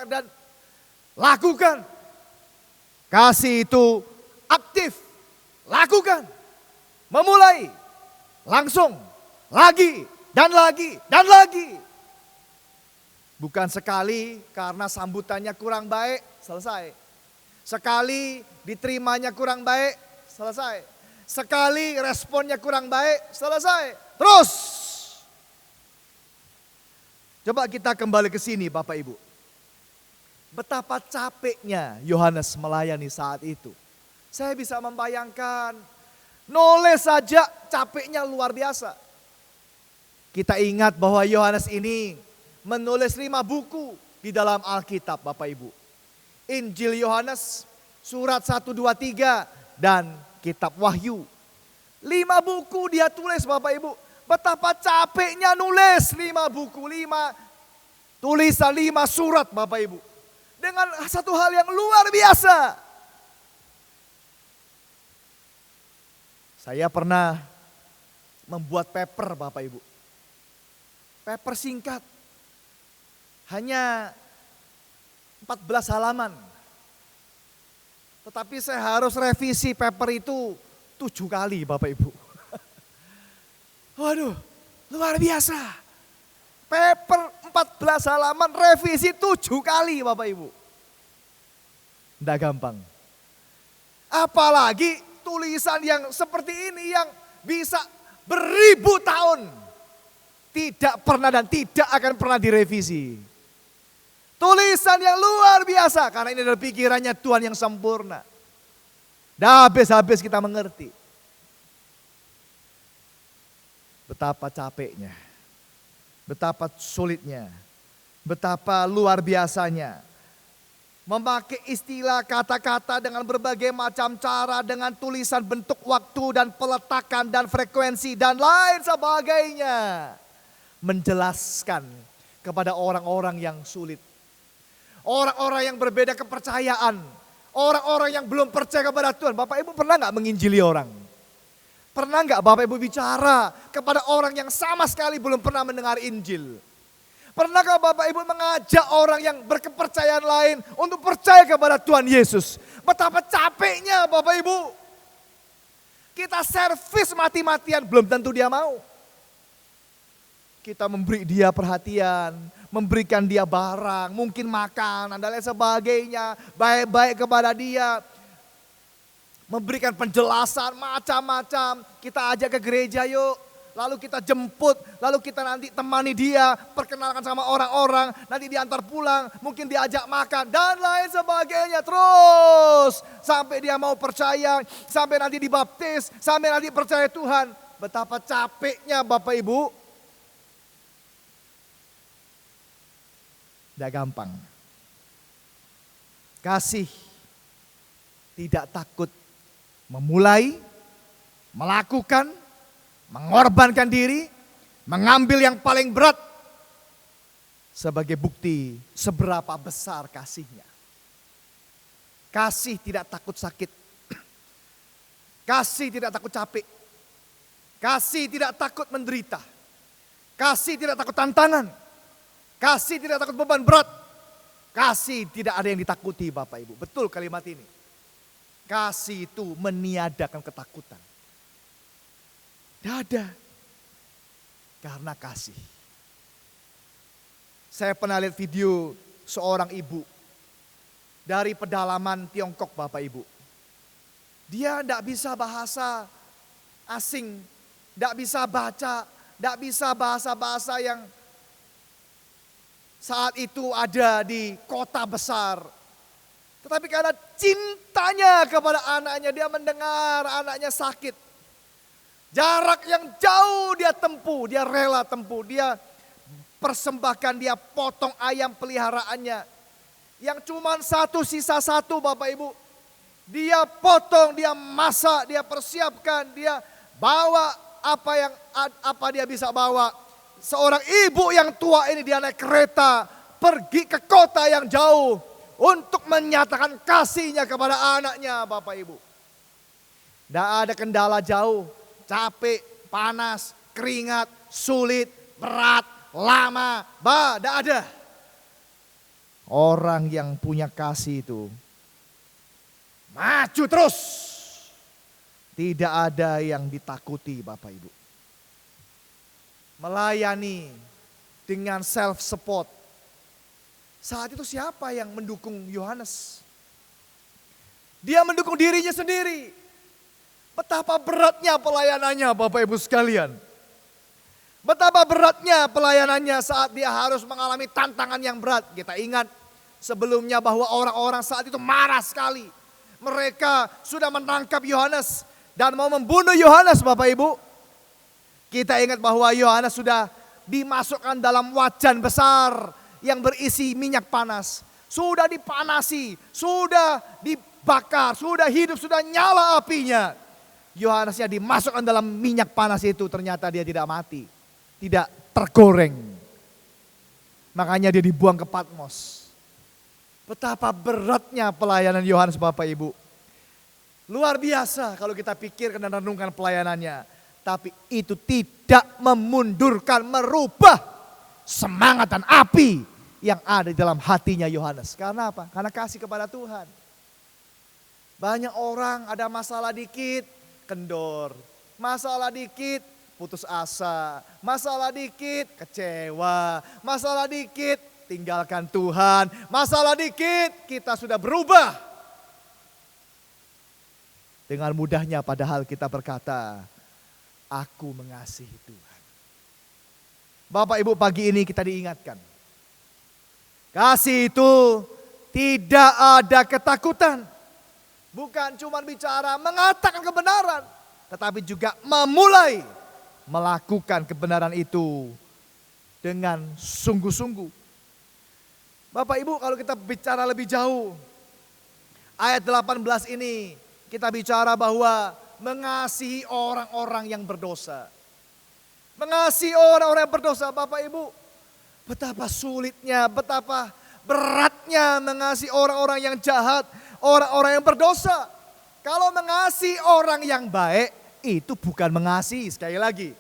dan lakukan. Kasih itu aktif, lakukan, memulai, langsung, lagi, dan lagi, dan lagi. Bukan sekali karena sambutannya kurang baik, selesai. Sekali diterimanya kurang baik, selesai. Sekali responnya kurang baik, selesai. Terus. Coba kita kembali ke sini Bapak Ibu. Betapa capeknya Yohanes melayani saat itu. Saya bisa membayangkan, nulis saja capeknya luar biasa. Kita ingat bahwa Yohanes ini menulis 5 buku di dalam Alkitab Bapak Ibu. Injil Yohanes, surat 1, 2, 3, dan kitab Wahyu. 5 buku dia tulis Bapak Ibu. Betapa capeknya nulis 5 buku, 5 tulisan, 5 surat Bapak Ibu. Dengan satu hal yang luar biasa. Saya pernah membuat paper Bapak Ibu. Paper singkat. Hanya 14 halaman. Tetapi saya harus revisi paper itu 7 kali Bapak Ibu. Waduh, luar biasa. Paper 14 halaman revisi 7 kali Bapak Ibu. Tidak gampang. Apalagi tulisan yang seperti ini yang bisa beribu tahun. Tidak pernah dan tidak akan pernah direvisi. Tulisan yang luar biasa karena ini adalah pikirannya Tuhan yang sempurna. Dah habis-habis kita mengerti. Betapa capeknya. Betapa sulitnya. Betapa luar biasanya. Memakai istilah kata-kata dengan berbagai macam cara. Dengan tulisan bentuk waktu dan peletakan dan frekuensi dan lain sebagainya. Menjelaskan kepada orang-orang yang sulit. Orang-orang yang berbeda kepercayaan. Orang-orang yang belum percaya kepada Tuhan. Bapak Ibu pernah gak menginjili orang? Pernah gak Bapak Ibu bicara kepada orang yang sama sekali belum pernah mendengar Injil? Pernahkah Bapak Ibu mengajak orang yang berkepercayaan lain untuk percaya kepada Tuhan Yesus? Betapa capeknya Bapak Ibu. Kita servis mati-matian belum tentu dia mau. Kita memberi dia perhatian, memberikan dia barang, mungkin makanan dan lain sebagainya, baik-baik kepada dia. Memberikan penjelasan macam-macam, kita ajak ke gereja yuk, lalu kita jemput, lalu kita nanti temani dia, perkenalkan sama orang-orang, nanti diantar pulang, mungkin diajak makan dan lain sebagainya. Terus sampai dia mau percaya, sampai nanti dibaptis, sampai nanti percaya Tuhan. Betapa capeknya Bapak Ibu. Tidak gampang. Kasih tidak takut memulai, melakukan, mengorbankan diri, mengambil yang paling berat sebagai bukti seberapa besar kasihnya. Kasih tidak takut sakit. Kasih tidak takut capek. Kasih tidak takut menderita. Kasih tidak takut tantangan. Kasih tidak takut beban berat. Kasih tidak ada yang ditakuti Bapak Ibu. Betul kalimat ini. Kasih itu meniadakan ketakutan. Tidak ada. Karena kasih. Saya pernah lihat video seorang ibu. Dari pedalaman Tiongkok Bapak Ibu. Dia tidak bisa bahasa asing. Tidak bisa baca. Tidak bisa bahasa-bahasa yang saat itu ada di kota besar. Tetapi karena cintanya kepada anaknya, dia mendengar anaknya sakit. Jarak yang jauh dia tempuh, dia rela tempuh. Dia persembahkan, dia potong ayam peliharaannya. Yang cuma satu, sisa satu Bapak Ibu. Dia potong, dia masak, dia persiapkan, dia bawa apa dia bisa bawa. Seorang ibu yang tua ini dia naik kereta pergi ke kota yang jauh untuk menyatakan kasihnya kepada anaknya Bapak Ibu. Tidak ada kendala jauh, capek, panas, keringat, sulit, berat, lama, tidak ada. Orang yang punya kasih itu maju terus. Tidak ada yang ditakuti Bapak Ibu. Melayani dengan self-support. Saat itu siapa yang mendukung Yohanes? Dia mendukung dirinya sendiri. Betapa beratnya pelayanannya Bapak Ibu sekalian. Betapa beratnya pelayanannya saat dia harus mengalami tantangan yang berat. Kita ingat sebelumnya bahwa orang-orang saat itu marah sekali. Mereka sudah menangkap Yohanes dan mau membunuh Yohanes Bapak Ibu. Kita ingat bahwa Yohanes sudah dimasukkan dalam wajan besar yang berisi minyak panas. Sudah dipanasi, sudah dibakar, sudah hidup, sudah nyala apinya. Yohanesnya dimasukkan dalam minyak panas itu, ternyata dia tidak mati. Tidak tergoreng. Makanya dia dibuang ke Patmos. Betapa beratnya pelayanan Yohanes Bapak Ibu. Luar biasa kalau kita pikirkan dan renungkan pelayanannya. Tapi itu tidak memundurkan, merubah semangat dan api yang ada di dalam hatinya Yohanes. Karena apa? Karena kasih kepada Tuhan. Banyak orang ada masalah dikit, kendor. Masalah dikit, putus asa. Masalah dikit, kecewa. Masalah dikit, tinggalkan Tuhan. Masalah dikit, kita sudah berubah. Dengan mudahnya padahal kita berkata, aku mengasihi Tuhan. Bapak Ibu, pagi ini kita diingatkan. Kasih itu tidak ada ketakutan. Bukan cuma bicara mengatakan kebenaran, tetapi juga memulai melakukan kebenaran itu dengan sungguh-sungguh. Bapak Ibu, kalau kita bicara lebih jauh, ayat 18 ini kita bicara bahwa mengasihi orang-orang yang berdosa. Mengasihi orang-orang yang berdosa, Bapak Ibu, betapa sulitnya, betapa beratnya mengasihi orang-orang yang jahat, orang-orang yang berdosa. Kalau mengasihi orang yang baik, itu bukan mengasihi, sekali lagi.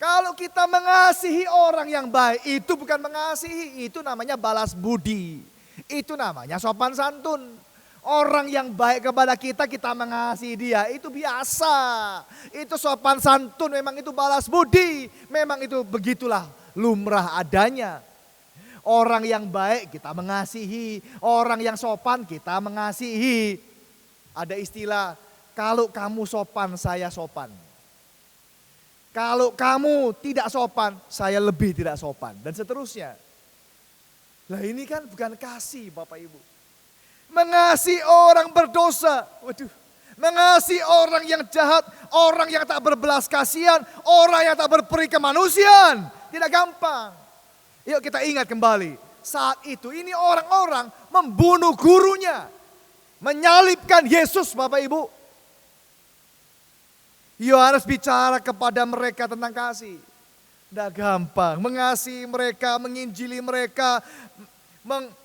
Kalau kita mengasihi orang yang baik, itu bukan mengasihi, itu namanya balas budi. Itu namanya sopan santun. Orang yang baik kepada kita, kita mengasihi dia, itu biasa. Itu sopan santun, memang itu balas budi. Memang itu begitulah lumrah adanya. Orang yang baik kita mengasihi, orang yang sopan kita mengasihi. Ada istilah, kalau kamu sopan saya sopan. Kalau kamu tidak sopan, saya lebih tidak sopan. Dan seterusnya. Lah ini kan bukan kasih Bapak Ibu. Mengasihi orang berdosa. Waduh. Mengasihi orang yang jahat, orang yang tak berbelas kasihan, orang yang tak berperi kemanusiaan. Tidak gampang. Yuk kita ingat kembali. Saat itu ini orang-orang membunuh gurunya. Menyalibkan Yesus Bapak Ibu. Yohanes bicara kepada mereka tentang kasih. Tidak gampang. Mengasihi mereka, menginjili mereka,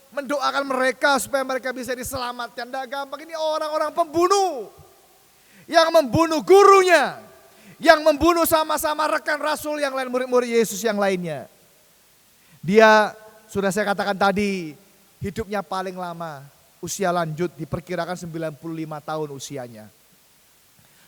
mendoakan mereka supaya mereka bisa diselamatkan. Tidak gampang. Ini orang-orang pembunuh. Yang membunuh gurunya. Yang membunuh sama-sama rekan rasul yang lain, murid-murid Yesus yang lainnya. Dia, sudah saya katakan tadi, hidupnya paling lama. Usia lanjut, diperkirakan 95 tahun usianya.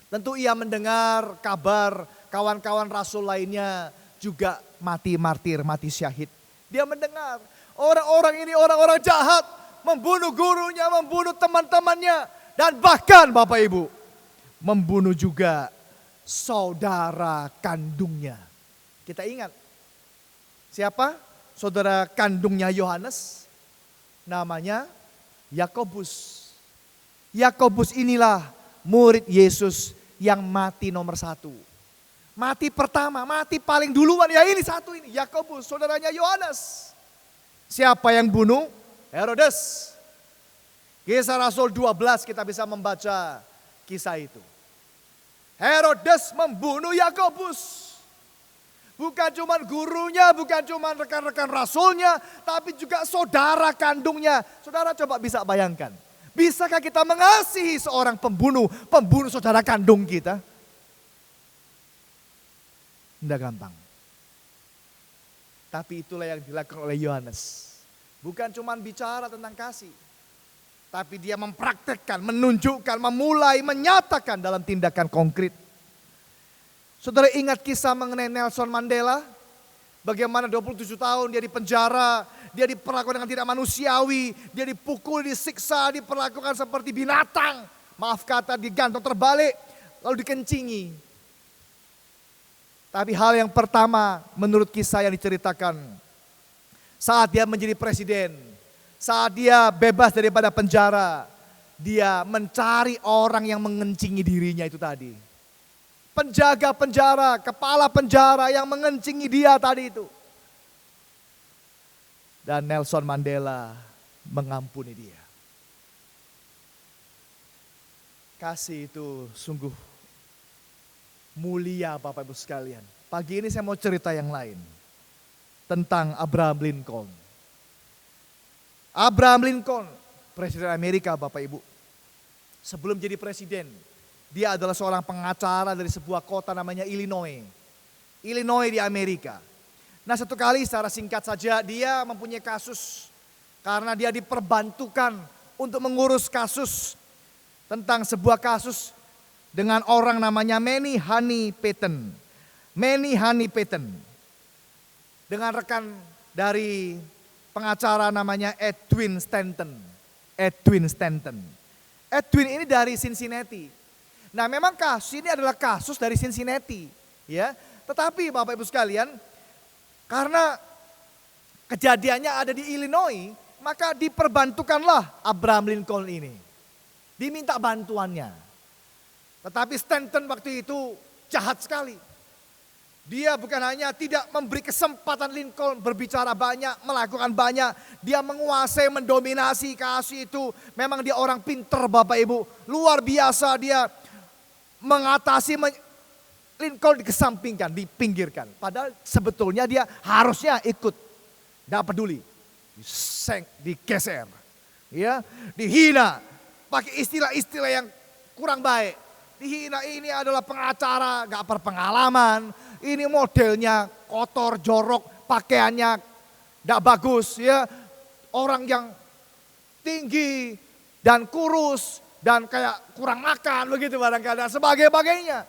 Tentu ia mendengar kabar kawan-kawan rasul lainnya juga mati martir, mati syahid. Dia mendengar orang-orang ini orang-orang jahat, membunuh gurunya, membunuh teman-temannya. Dan bahkan Bapak Ibu, membunuh juga saudara kandungnya. Kita ingat, siapa? Saudara kandungnya Yohanes, namanya Yakobus. Yakobus inilah murid Yesus yang mati nomor 1. Mati pertama, mati paling duluan, ya ini satu ini, Yakobus, saudaranya Yohanes. Siapa yang bunuh? Herodes. Kisah Rasul 12 kita bisa membaca kisah itu. Herodes membunuh Yakobus. Bukan cuma gurunya, bukan cuma rekan-rekan rasulnya, tapi juga saudara kandungnya. Saudara coba bisa bayangkan. Bisakah kita mengasihi seorang pembunuh saudara kandung kita? Tidak gampang. Tapi itulah yang dilakukan oleh Yohanes. Bukan cuma bicara tentang kasih. Tapi dia mempraktekkan, menunjukkan, memulai, menyatakan dalam tindakan konkret. Saudara ingat kisah mengenai Nelson Mandela? Bagaimana 27 tahun dia dipenjara, dia diperlakukan dengan tidak manusiawi, dia dipukul, disiksa, diperlakukan seperti binatang. Maaf kata, digantung terbalik, lalu dikencingi. Tapi hal yang pertama menurut kisah yang diceritakan, saat dia menjadi presiden, saat dia bebas daripada penjara, dia mencari orang yang mengencingi dirinya itu tadi. Penjaga penjara, kepala penjara yang mengencingi dia tadi itu. Dan Nelson Mandela mengampuni dia. Kasih itu sungguh mulia Bapak Ibu sekalian. Pagi ini saya mau cerita yang lain. Tentang Abraham Lincoln. Abraham Lincoln, Presiden Amerika Bapak Ibu. Sebelum jadi presiden, dia adalah seorang pengacara dari sebuah kota namanya Illinois. Illinois di Amerika. Nah satu kali secara singkat saja dia mempunyai kasus. Karena dia diperbantukan untuk mengurus kasus tentang sebuah kasus dengan orang namanya Manny Honey Patton. Manny Honey Patton. Dengan rekan dari pengacara namanya Edwin Stanton. Edwin Stanton. Edwin ini dari Cincinnati. Nah, memang kasus ini adalah kasus dari Cincinnati, ya. Tetapi Bapak Ibu sekalian, karena kejadiannya ada di Illinois, maka diperbantukanlah Abraham Lincoln ini. Diminta bantuannya. Tetapi Stanton waktu itu jahat sekali. Dia bukan hanya tidak memberi kesempatan Lincoln berbicara banyak, melakukan banyak. Dia menguasai, mendominasi kasus itu. Memang dia orang pinter Bapak Ibu. Luar biasa dia mengatasi Lincoln dikesampingkan, dipinggirkan. Padahal sebetulnya dia harusnya ikut. Tidak peduli. Digeser. Ya, dihina. Pakai istilah-istilah yang kurang baik. Dihina, ini adalah pengacara, gak berpengalaman. Ini modelnya kotor, jorok, pakaiannya gak bagus. Ya, orang yang tinggi dan kurus dan kayak kurang makan begitu barangkali dan sebagainya.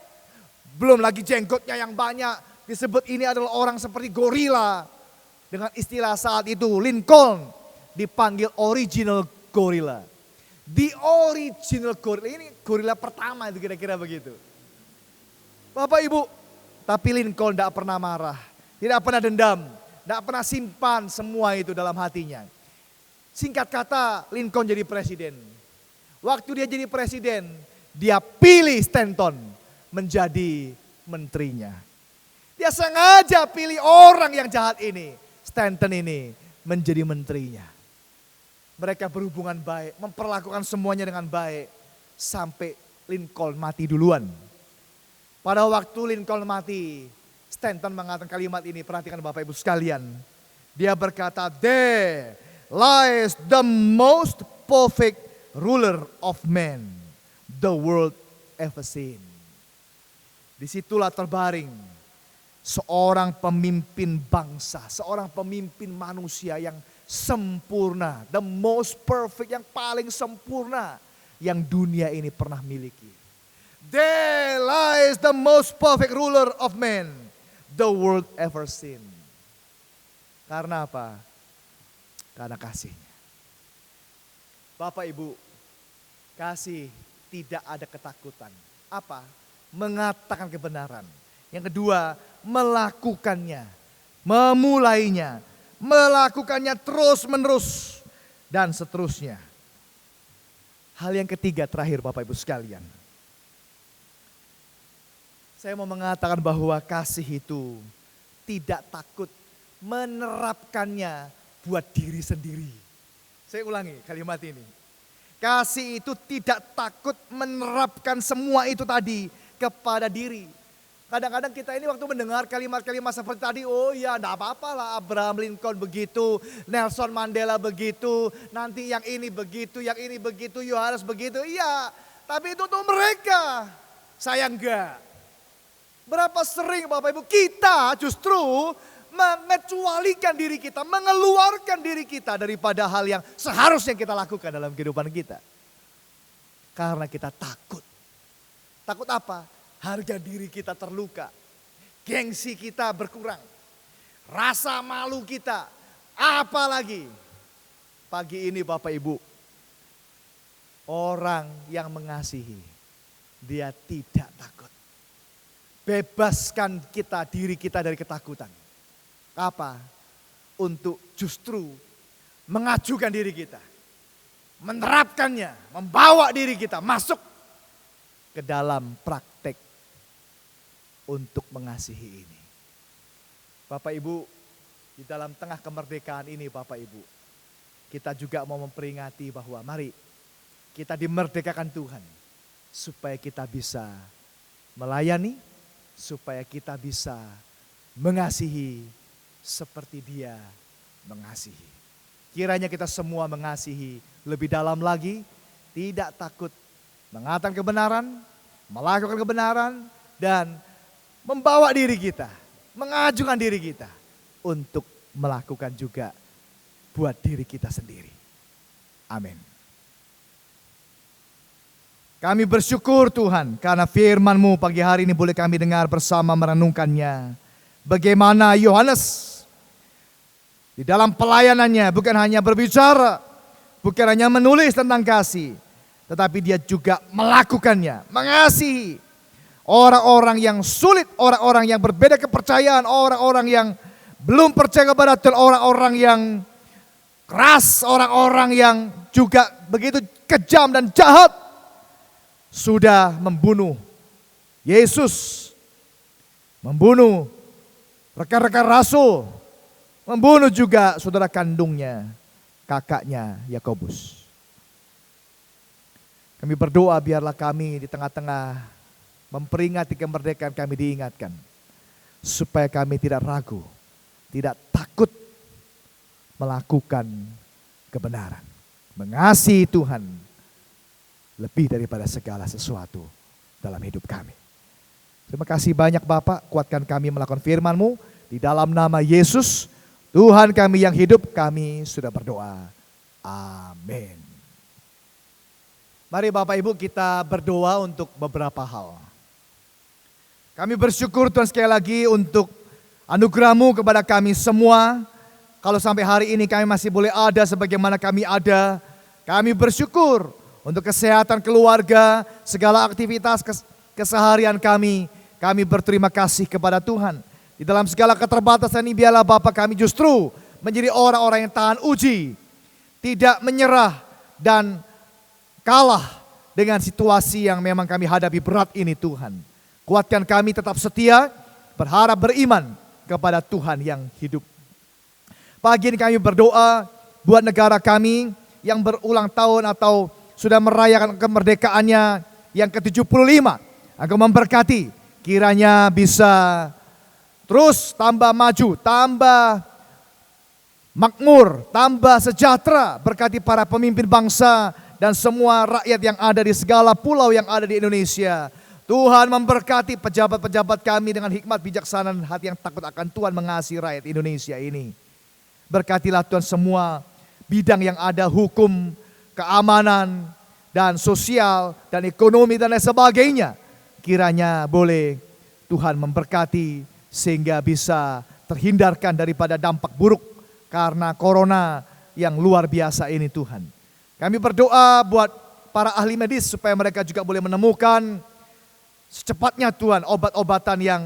Belum lagi jenggotnya yang banyak. Disebut ini adalah orang seperti gorila. Dengan istilah saat itu Lincoln dipanggil original gorilla. The original gorilla, ini gorilla pertama itu kira-kira begitu. Bapak Ibu, tapi Lincoln tidak pernah marah, tidak pernah dendam, tidak pernah simpan semua itu dalam hatinya. Singkat kata, Lincoln jadi presiden. Waktu dia jadi presiden, dia pilih Stanton menjadi menterinya. Dia sengaja pilih orang yang jahat ini, Stanton ini menjadi menterinya. Mereka berhubungan baik, memperlakukan semuanya dengan baik. Sampai Lincoln mati duluan. Pada waktu Lincoln mati, Stanton mengatakan kalimat ini, perhatikan Bapak Ibu sekalian. Dia berkata, "There lies the most perfect ruler of men the world ever seen." Disitulah terbaring seorang pemimpin bangsa, seorang pemimpin manusia yang sempurna, the most perfect, yang paling sempurna yang dunia ini pernah miliki. There lies the most perfect ruler of men the world ever seen. Karena apa? Karena kasihnya. Bapak Ibu, kasih tidak ada ketakutan. Apa? Mengatakan kebenaran. Yang kedua, melakukannya, memulainya, melakukannya terus menerus dan seterusnya. Hal yang ketiga terakhir Bapak Ibu sekalian. Saya mau mengatakan bahwa kasih itu tidak takut menerapkannya buat diri sendiri. Saya ulangi kalimat ini. Kasih itu tidak takut menerapkan semua itu tadi kepada diri. Kadang-kadang kita ini waktu mendengar kalimat-kalimat seperti tadi, oh ya enggak apa-apa lah, Abraham Lincoln begitu, Nelson Mandela begitu, nanti yang ini begitu, Yohanes begitu. Iya, tapi itu untuk mereka, saya enggak. Berapa sering Bapak Ibu kita justru mengecualikan diri kita, mengeluarkan diri kita daripada hal yang seharusnya kita lakukan dalam kehidupan kita. Karena kita takut. Takut apa? Harga diri kita terluka, gengsi kita berkurang, rasa malu kita, apalagi pagi ini Bapak Ibu, orang yang mengasihi, dia tidak takut. Bebaskan kita, diri kita dari ketakutan. Apa? Untuk justru mengajukan diri kita, menerapkannya, membawa diri kita masuk ke dalam praktek untuk mengasihi ini. Bapak Ibu, di dalam tengah kemerdekaan ini Bapak Ibu, kita juga mau memperingati bahwa mari kita dimerdekakan Tuhan. Supaya kita bisa melayani, supaya kita bisa mengasihi seperti Dia mengasihi. Kiranya kita semua mengasihi lebih dalam lagi, tidak takut mengatakan kebenaran, melakukan kebenaran, dan membawa diri kita, mengajukan diri kita untuk melakukan juga buat diri kita sendiri. Amin. Kami bersyukur Tuhan karena firman-Mu pagi hari ini boleh kami dengar bersama merenungkannya. Bagaimana Yohanes di dalam pelayanannya bukan hanya berbicara, bukan hanya menulis tentang kasih, tetapi dia juga melakukannya, mengasihi orang-orang yang sulit, orang-orang yang berbeda kepercayaan, orang-orang yang belum percaya kepada Tuhan, orang-orang yang keras, orang-orang yang juga begitu kejam dan jahat. Sudah membunuh Yesus, membunuh rekan-rekan rasul, membunuh juga saudara kandungnya, kakaknya Yakobus. Kami berdoa biarlah kami di tengah-tengah memperingati kemerdekaan kami diingatkan, supaya kami tidak ragu, tidak takut melakukan kebenaran, mengasihi Tuhan lebih daripada segala sesuatu dalam hidup kami. Terima kasih banyak Bapak, kuatkan kami melakukan firman-Mu. Di dalam nama Yesus, Tuhan kami yang hidup, kami sudah berdoa. Amin. Mari Bapak Ibu kita berdoa untuk beberapa hal. Kami bersyukur Tuhan sekali lagi untuk anugerah-Mu kepada kami semua. Kalau sampai hari ini kami masih boleh ada sebagaimana kami ada, kami bersyukur untuk kesehatan keluarga, segala aktivitas keseharian kami berterima kasih kepada Tuhan. Di dalam segala keterbatasan ini biarlah Bapak kami justru menjadi orang-orang yang tahan uji, tidak menyerah dan kalah dengan situasi yang memang kami hadapi berat ini Tuhan. Kuatkan kami tetap setia, berharap beriman kepada Tuhan yang hidup. Pagi ini kami berdoa buat negara kami yang berulang tahun atau sudah merayakan kemerdekaannya yang ke-75. Aku memberkati kiranya bisa terus tambah maju, tambah makmur, tambah sejahtera. Berkati para pemimpin bangsa dan semua rakyat yang ada di segala pulau yang ada di Indonesia. Tuhan memberkati pejabat-pejabat kami dengan hikmat bijaksana dan hati yang takut akan Tuhan, mengasihi rakyat Indonesia ini. Berkatilah Tuhan semua bidang yang ada, hukum, keamanan, dan sosial, dan ekonomi, dan lain sebagainya. Kiranya boleh Tuhan memberkati sehingga bisa terhindarkan daripada dampak buruk karena corona yang luar biasa ini Tuhan. Kami berdoa buat para ahli medis supaya mereka juga boleh menemukan secepatnya Tuhan obat-obatan yang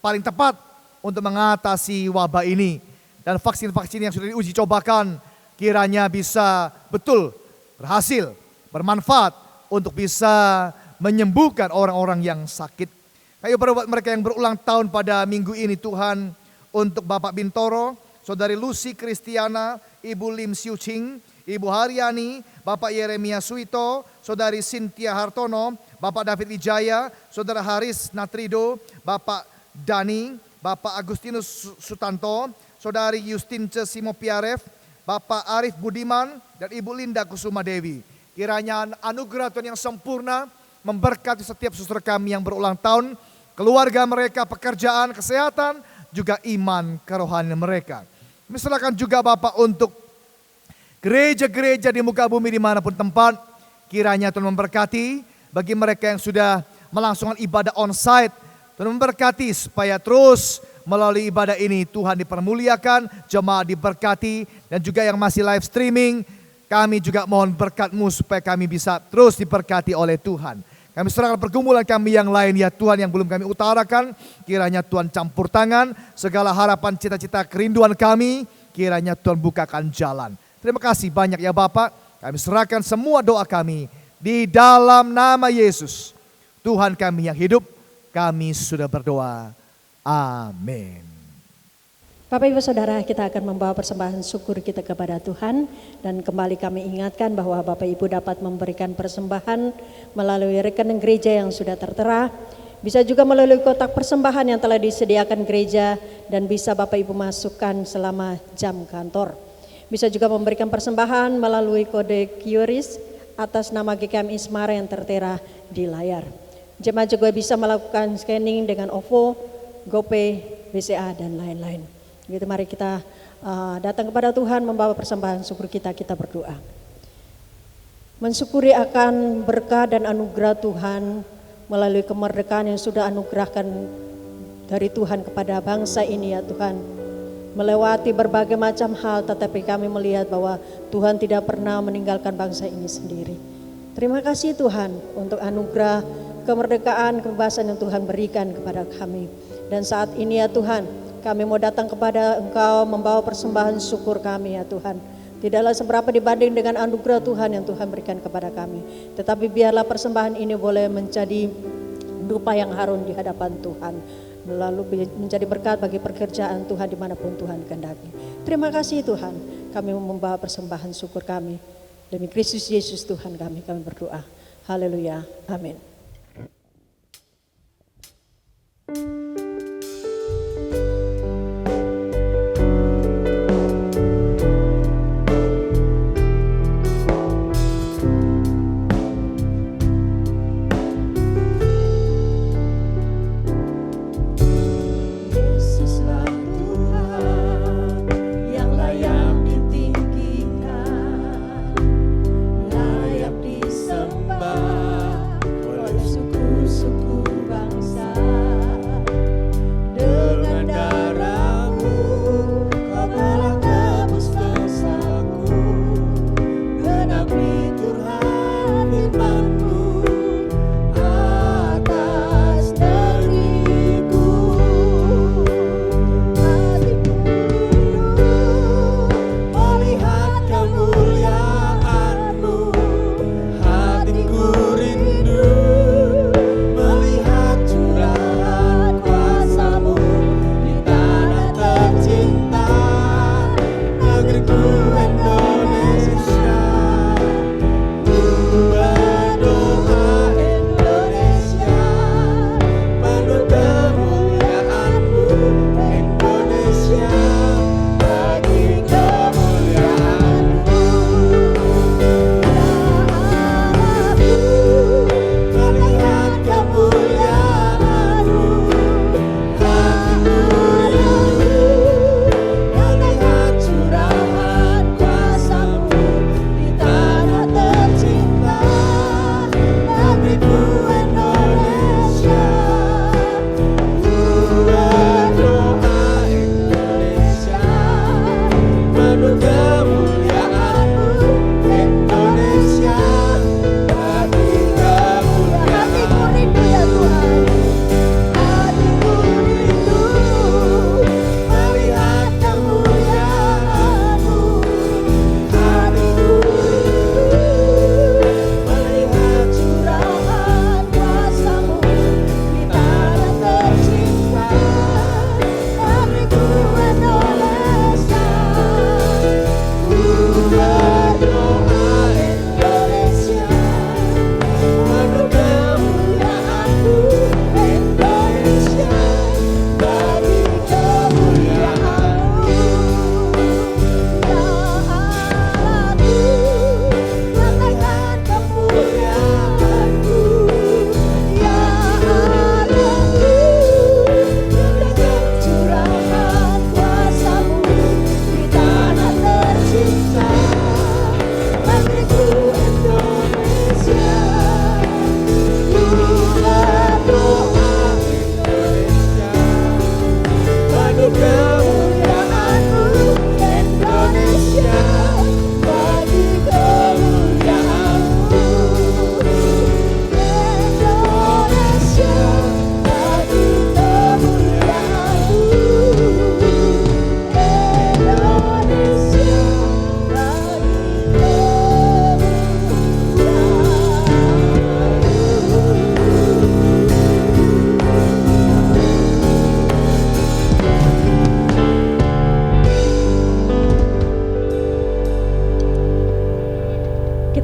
paling tepat untuk mengatasi wabah ini. Dan vaksin-vaksin yang sudah diuji cobakan kiranya bisa betul berhasil, bermanfaat untuk bisa menyembuhkan orang-orang yang sakit. Kami berdoa mereka yang berulang tahun pada minggu ini Tuhan, untuk Bapak Bintoro, Saudari Lucy Kristiana, Ibu Lim Siu Ching, Ibu Haryani, Bapak Yeremia Suito, Saudari Cynthia Hartono, Bapak David Wijaya, Saudara Haris Natrido, Bapak Dani, Bapak Agustinus Sutanto, Saudari Justince Simopiaref, Bapak Arif Budiman, dan Ibu Linda Kusuma Dewi. Kiranya anugerah Tuhan yang sempurna memberkati setiap saudara kami yang berulang tahun, keluarga mereka, pekerjaan, kesehatan, juga iman kerohanian mereka. Kami serahkan juga Bapak untuk gereja-gereja di muka bumi dimanapun tempat. Kiranya Tuhan memberkati bagi mereka yang sudah melangsungkan ibadah on-site. Tuhan memberkati supaya terus melalui ibadah ini Tuhan dipermuliakan, jemaat diberkati, dan juga yang masih live streaming, kami juga mohon berkat-Mu supaya kami bisa terus diberkati oleh Tuhan. Kami serahkan pergumulan kami yang lain ya Tuhan yang belum kami utarakan, kiranya Tuhan campur tangan, segala harapan, cita-cita, kerinduan kami, kiranya Tuhan bukakan jalan. Terima kasih banyak ya Bapak, kami serahkan semua doa kami di dalam nama Yesus. Tuhan kami yang hidup, kami sudah berdoa. Amin. Bapak Ibu Saudara, kita akan membawa persembahan syukur kita kepada Tuhan, dan kembali kami ingatkan bahwa Bapak Ibu dapat memberikan persembahan melalui rekening gereja yang sudah tertera, bisa juga melalui kotak persembahan yang telah disediakan gereja dan bisa Bapak Ibu masukkan selama jam kantor. Bisa juga memberikan persembahan melalui kode QRIS atas nama GKM Ismara yang tertera di layar. Jemaat juga bisa melakukan scanning dengan OVO, GoPay, BCA, dan lain-lain. Gitu, mari kita datang kepada Tuhan membawa persembahan syukur kita berdoa. mensyukuri akan berkah dan anugerah Tuhan melalui kemerdekaan yang sudah anugerahkan dari Tuhan kepada bangsa ini ya Tuhan. Melewati berbagai macam hal, tetapi kami melihat bahwa Tuhan tidak pernah meninggalkan bangsa ini sendiri. Terima kasih Tuhan untuk anugerah kemerdekaan, kebebasan yang Tuhan berikan kepada kami. Dan saat ini ya Tuhan, kami mau datang kepada Engkau membawa persembahan syukur kami ya Tuhan. Tidaklah seberapa dibanding dengan anugerah Tuhan yang Tuhan berikan kepada kami. Tetapi biarlah persembahan ini boleh menjadi dupa yang harum di hadapan Tuhan. Lalu menjadi berkat bagi pekerjaan Tuhan dimanapun Tuhan kehendaki. Terima kasih Tuhan, kami membawa persembahan syukur kami. Demi Kristus Yesus Tuhan kami berdoa. Haleluya, amin.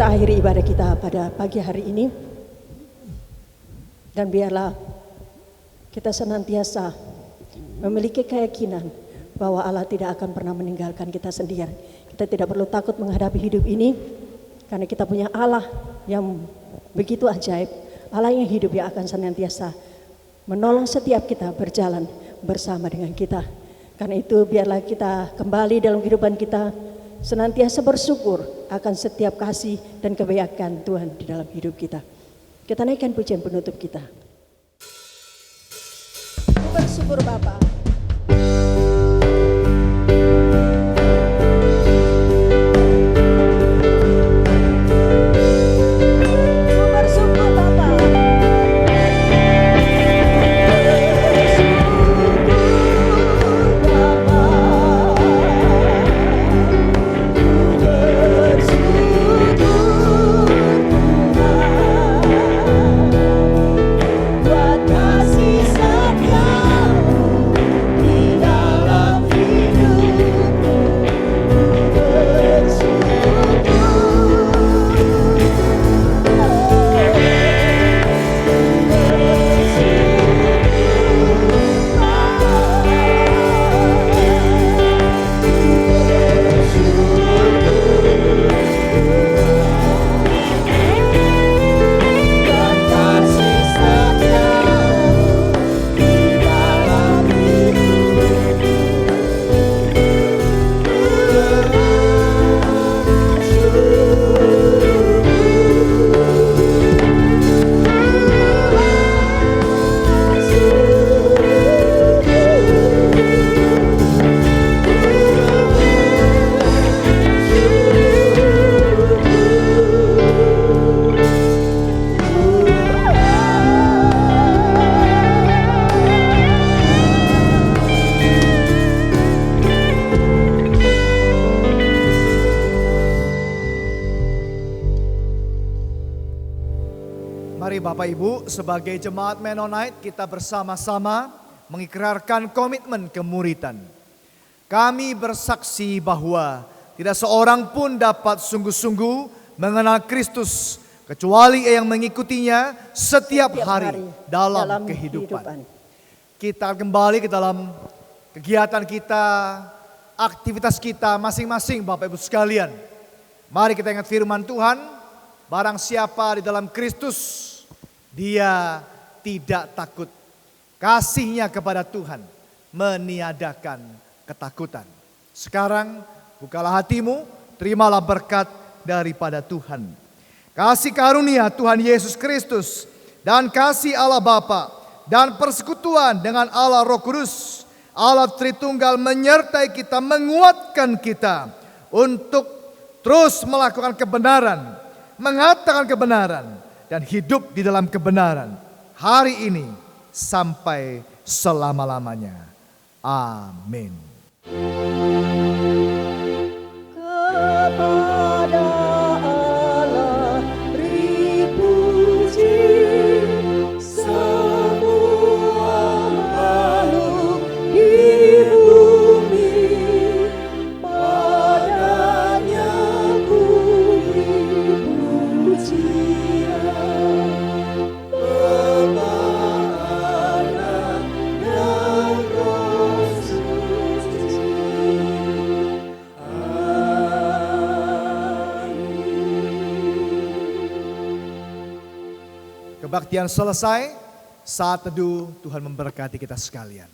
Kita akhiri ibadah kita pada pagi hari ini. Dan biarlah kita senantiasa memiliki keyakinan bahwa Allah tidak akan pernah meninggalkan kita sendiri. Kita tidak perlu takut menghadapi hidup ini, karena kita punya Allah yang begitu ajaib. Allah yang hidup yang akan senantiasa menolong setiap kita berjalan bersama dengan kita. Karena itu biarlah kita kembali dalam kehidupan kita senantiasa bersyukur akan setiap kasih dan kebaikan Tuhan di dalam hidup kita. Kita naikkan pujian penutup kita. Ku bersyukur Bapa. Ku bersyukur Bapa. Mari Bapak Ibu, sebagai jemaat Mennonite kita bersama-sama mengikrarkan komitmen kemuridan. Kami bersaksi bahwa tidak seorang pun dapat sungguh-sungguh mengenal Kristus kecuali yang mengikutinya setiap hari dalam kehidupan. Kita kembali ke dalam kegiatan kita, aktivitas kita masing-masing Bapak Ibu sekalian. Mari kita ingat firman Tuhan, barang siapa di dalam Kristus, dia tidak takut. Kasihnya kepada Tuhan meniadakan ketakutan. Sekarang bukalah hatimu, terimalah berkat daripada Tuhan. Kasih karunia Tuhan Yesus Kristus dan kasih Allah Bapa dan persekutuan dengan Allah Roh Kudus, Allah Tritunggal menyertai kita, menguatkan kita untuk terus melakukan kebenaran, mengatakan kebenaran, dan hidup di dalam kebenaran hari ini sampai selama-lamanya. Amin. Kepada Allah beri puji, semua makhluk di bumi, padanya ku beri pujian. Bapa, Anak, dan Roh Suci. Kebaktian selesai, saat teduh Tuhan memberkati kita sekalian.